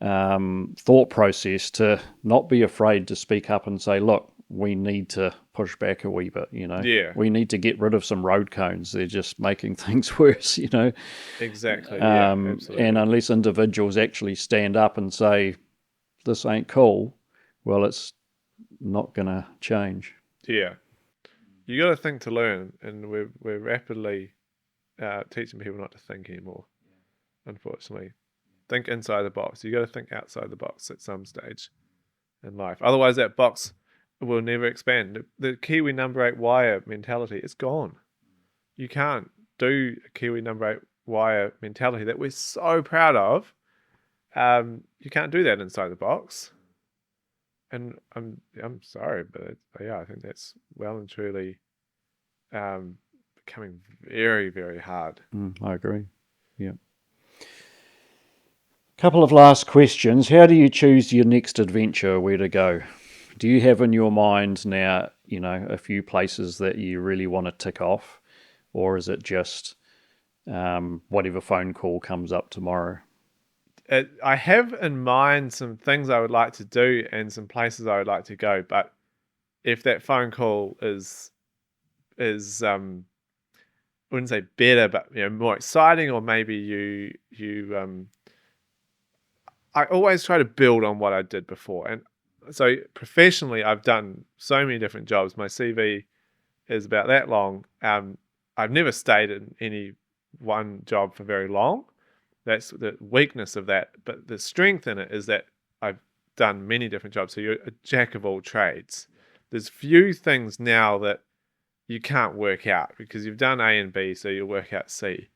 thought process to not be afraid to speak up and say, look, we need to push back a wee bit, Yeah. We need to get rid of some road cones. They're just making things worse, Exactly. Yeah, absolutely. And unless individuals actually stand up and say, this ain't cool, well, it's not going to change. Yeah. You got to think to learn, and we're rapidly teaching people not to think anymore, unfortunately. Think inside the box. You got to think outside the box at some stage in life. Otherwise, that box will never expand. The Kiwi number 8 wire mentality is gone. You can't do a Kiwi number 8 wire mentality that we're so proud of. You can't do that inside the box. And I'm sorry, but I think that's well and truly becoming very, very hard. I agree. Yeah. Couple of last questions. How do you choose your next adventure, where to go? Do you have in your mind now, a few places that you really want to tick off? Or is it just whatever phone call comes up tomorrow? I have in mind some things I would like to do and some places I would like to go, but if that phone call is I wouldn't say better, but more exciting, or maybe you I always try to build on what I did before. And so professionally, I've done so many different jobs. My CV is about that long. I've never stayed in any one job for very long. That's the weakness of that. But the strength in it is that I've done many different jobs. So you're a jack of all trades. There's few things now that you can't work out because you've done A and B, so you'll work out C.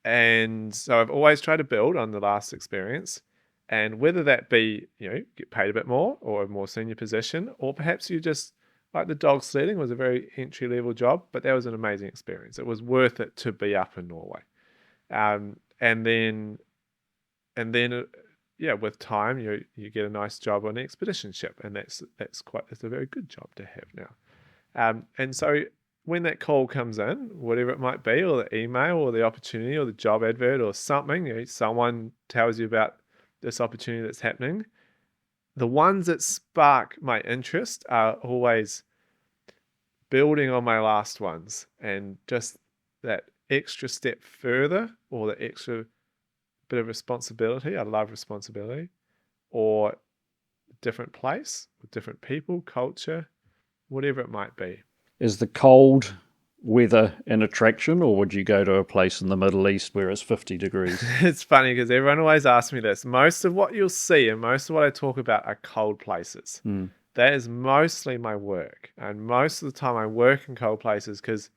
And so I've always tried to build on the last experience, and whether that be, get paid a bit more or a more senior position, or perhaps you just, like the dog sledding was a very entry level job, but that was an amazing experience. It was worth it to be up in Norway. And then with time, you get a nice job on an expedition ship, and it's a very good job to have now. And so when that call comes in, whatever it might be, or the email or the opportunity or the job advert or something, someone tells you about this opportunity that's happening, the ones that spark my interest are always building on my last ones and just that extra step further, or the extra bit of responsibility. I love responsibility, or different place with different people, culture, whatever it might be. Is the cold weather an attraction, or would you go to a place in the Middle East where it's 50 degrees? It's funny because everyone always asks me this. Most of what you'll see and most of what I talk about are cold places. That is mostly my work. And most of the time I work in cold places because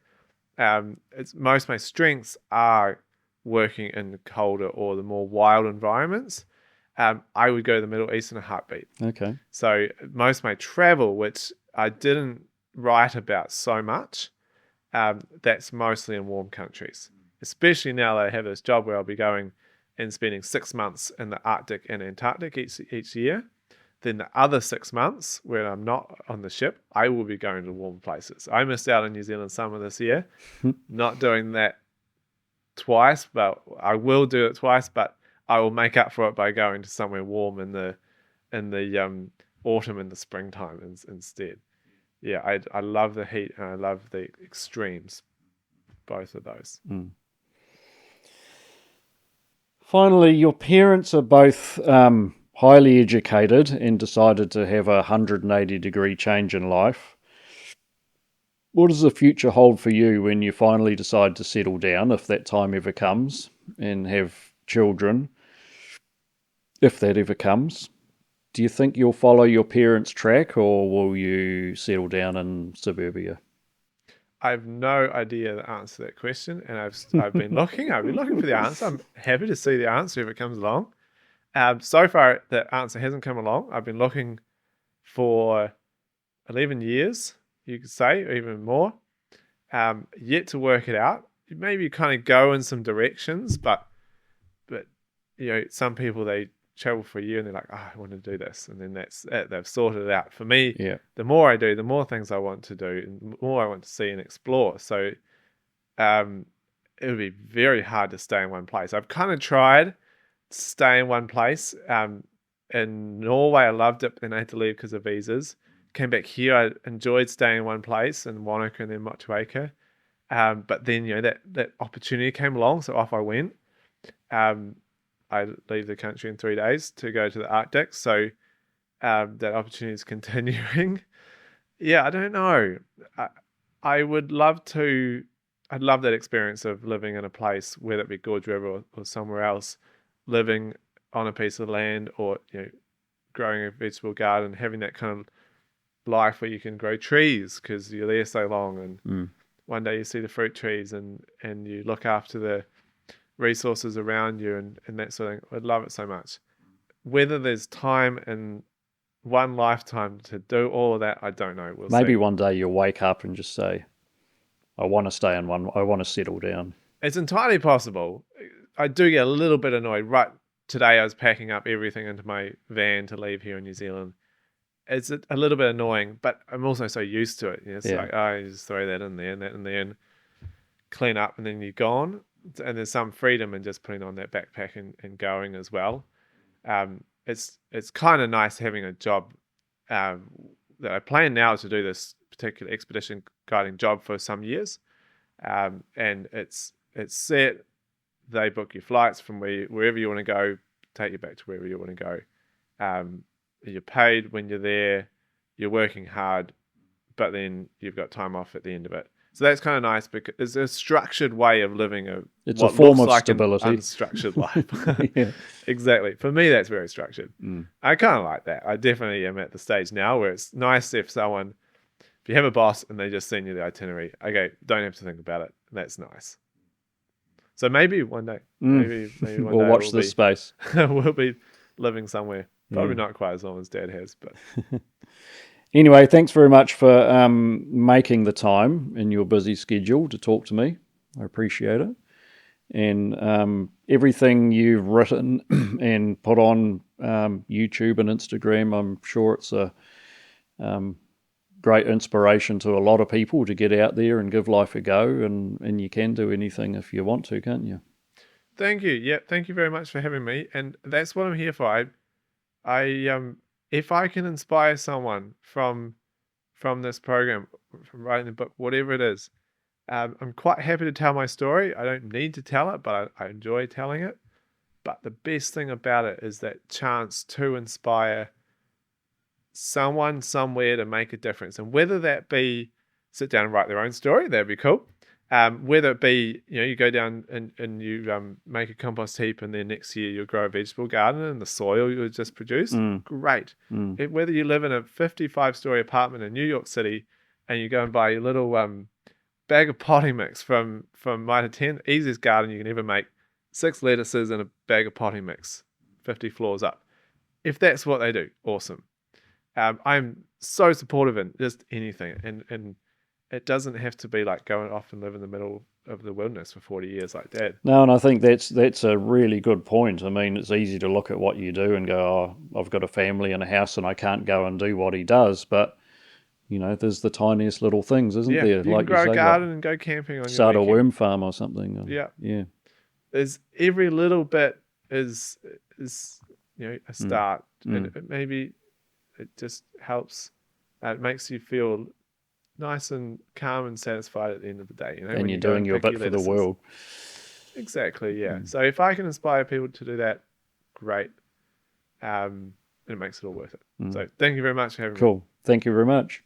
most of my strengths are working in the colder or the more wild environments. I would go to the Middle East in a heartbeat. Okay. So most of my travel, which I didn't write about so much, that's mostly in warm countries, especially now that I have this job where I'll be going and spending 6 months in the Arctic and Antarctic each year. Then the other 6 months where I'm not on the ship, I will be going to warm places. I missed out on New Zealand summer this year, not doing that twice, but I will do it twice, but I will make up for it by going to somewhere warm in the autumn and the springtime instead. Yeah, I love the heat and I love the extremes, both of those. Finally, your parents are both highly educated and decided to have a 180-degree change in life. What does the future hold for you when you finally decide to settle down, if that time ever comes, and have children, if that ever comes? Do you think you'll follow your parents' track, or will you settle down in suburbia? I have no idea the answer to that question, and I've been looking. I've been looking for the answer. I'm happy to see the answer if it comes along. So far, the answer hasn't come along. I've been looking for 11 years, you could say, or even more, yet to work it out. maybe kind of go in some directions, but some people, they travel for a year and they're like, oh, I want to do this, and then that's it. They've sorted it out. For me, the more I do, the more things I want to do, and the more I want to see and explore. So it would be very hard to stay in one place. I've kind of tried to stay in one place. In Norway, I loved it, but then I had to leave because of visas. Came back here, I enjoyed staying in one place in Wanaka and then Motueka. But then, that opportunity came along, so off I went. I leave the country in 3 days to go to the Arctic, so that opportunity is continuing. I don't know. I would love to. I'd love that experience of living in a place, whether it be Gorge River or somewhere else, living on a piece of land, or growing a vegetable garden, having that kind of life where you can grow trees because you're there so long, and one day you see the fruit trees and you look after the resources around you and that sort of thing. I'd love it so much. Whether there's time in one lifetime to do all of that, I don't know. Maybe see. One day you'll wake up and just say, I want to stay in one, I want to settle down. It's entirely possible. I do get a little bit annoyed. Right today I was packing up everything into my van to leave here in New Zealand. It's a little bit annoying, but I'm also so used to it. It's like, you just throw that in there and that in there and clean up, and then you're gone. And there's some freedom in just putting on that backpack and going as well. It's kind of nice having a job that I plan now to do this particular expedition guiding job for some years. And it's set. They book your flights from wherever you want to go, take you back to wherever you want to go. You're paid when you're there. You're working hard, but then you've got time off at the end of it. So that's kind of nice because it's a structured way of living it's a form of like stability. An unstructured life. Exactly. For me, that's very structured. I kind of like that. I definitely am at the stage now where it's nice if you have a boss and they just send you the itinerary, okay, don't have to think about it. That's nice. So maybe one day, maybe one we'll day watch this space. We'll be living somewhere. Probably not quite as long as Dad has, but anyway, thanks very much for making the time in your busy schedule to talk to me. I appreciate it. And everything you've written and put on YouTube and Instagram, I'm sure it's a great inspiration to a lot of people to get out there and give life a go. And you can do anything if you want to, can't you? Thank you. Yeah, thank you very much for having me. And that's what I'm here for. If I can inspire someone from this program, from writing the book, whatever it is, I'm quite happy to tell my story. I don't need to tell it, but I enjoy telling it. But the best thing about it is that chance to inspire someone somewhere to make a difference. And whether that be sit down and write their own story, that'd be cool. Whether it be, you go down and you make a compost heap, and then next year you'll grow a vegetable garden in the soil you just produced. Great. Whether you live in a 55-story apartment in New York City and you go and buy your little bag of potting mix from Mitre 10, easiest garden you can ever make, 6 lettuces and a bag of potting mix, 50 floors up. If that's what they do, awesome. I'm so supportive in just anything, and it doesn't have to be like going off and live in the middle of the wilderness for 40 years like Dad. No, and I think that's a really good point. I mean, it's easy to look at what you do and go, oh, I've got a family and a house and I can't go and do what he does. But, there's the tiniest little things, isn't there? You can grow a garden and go camping on start your a worm farm or something. Yeah. There's every little bit is a start. And maybe it just helps. It makes you feel nice and calm and satisfied at the end of the day. And you're doing your bit for the world. Exactly, yeah. So if I can inspire people to do that, great. It makes it all worth it. So thank you very much for having me. Cool. Thank you very much.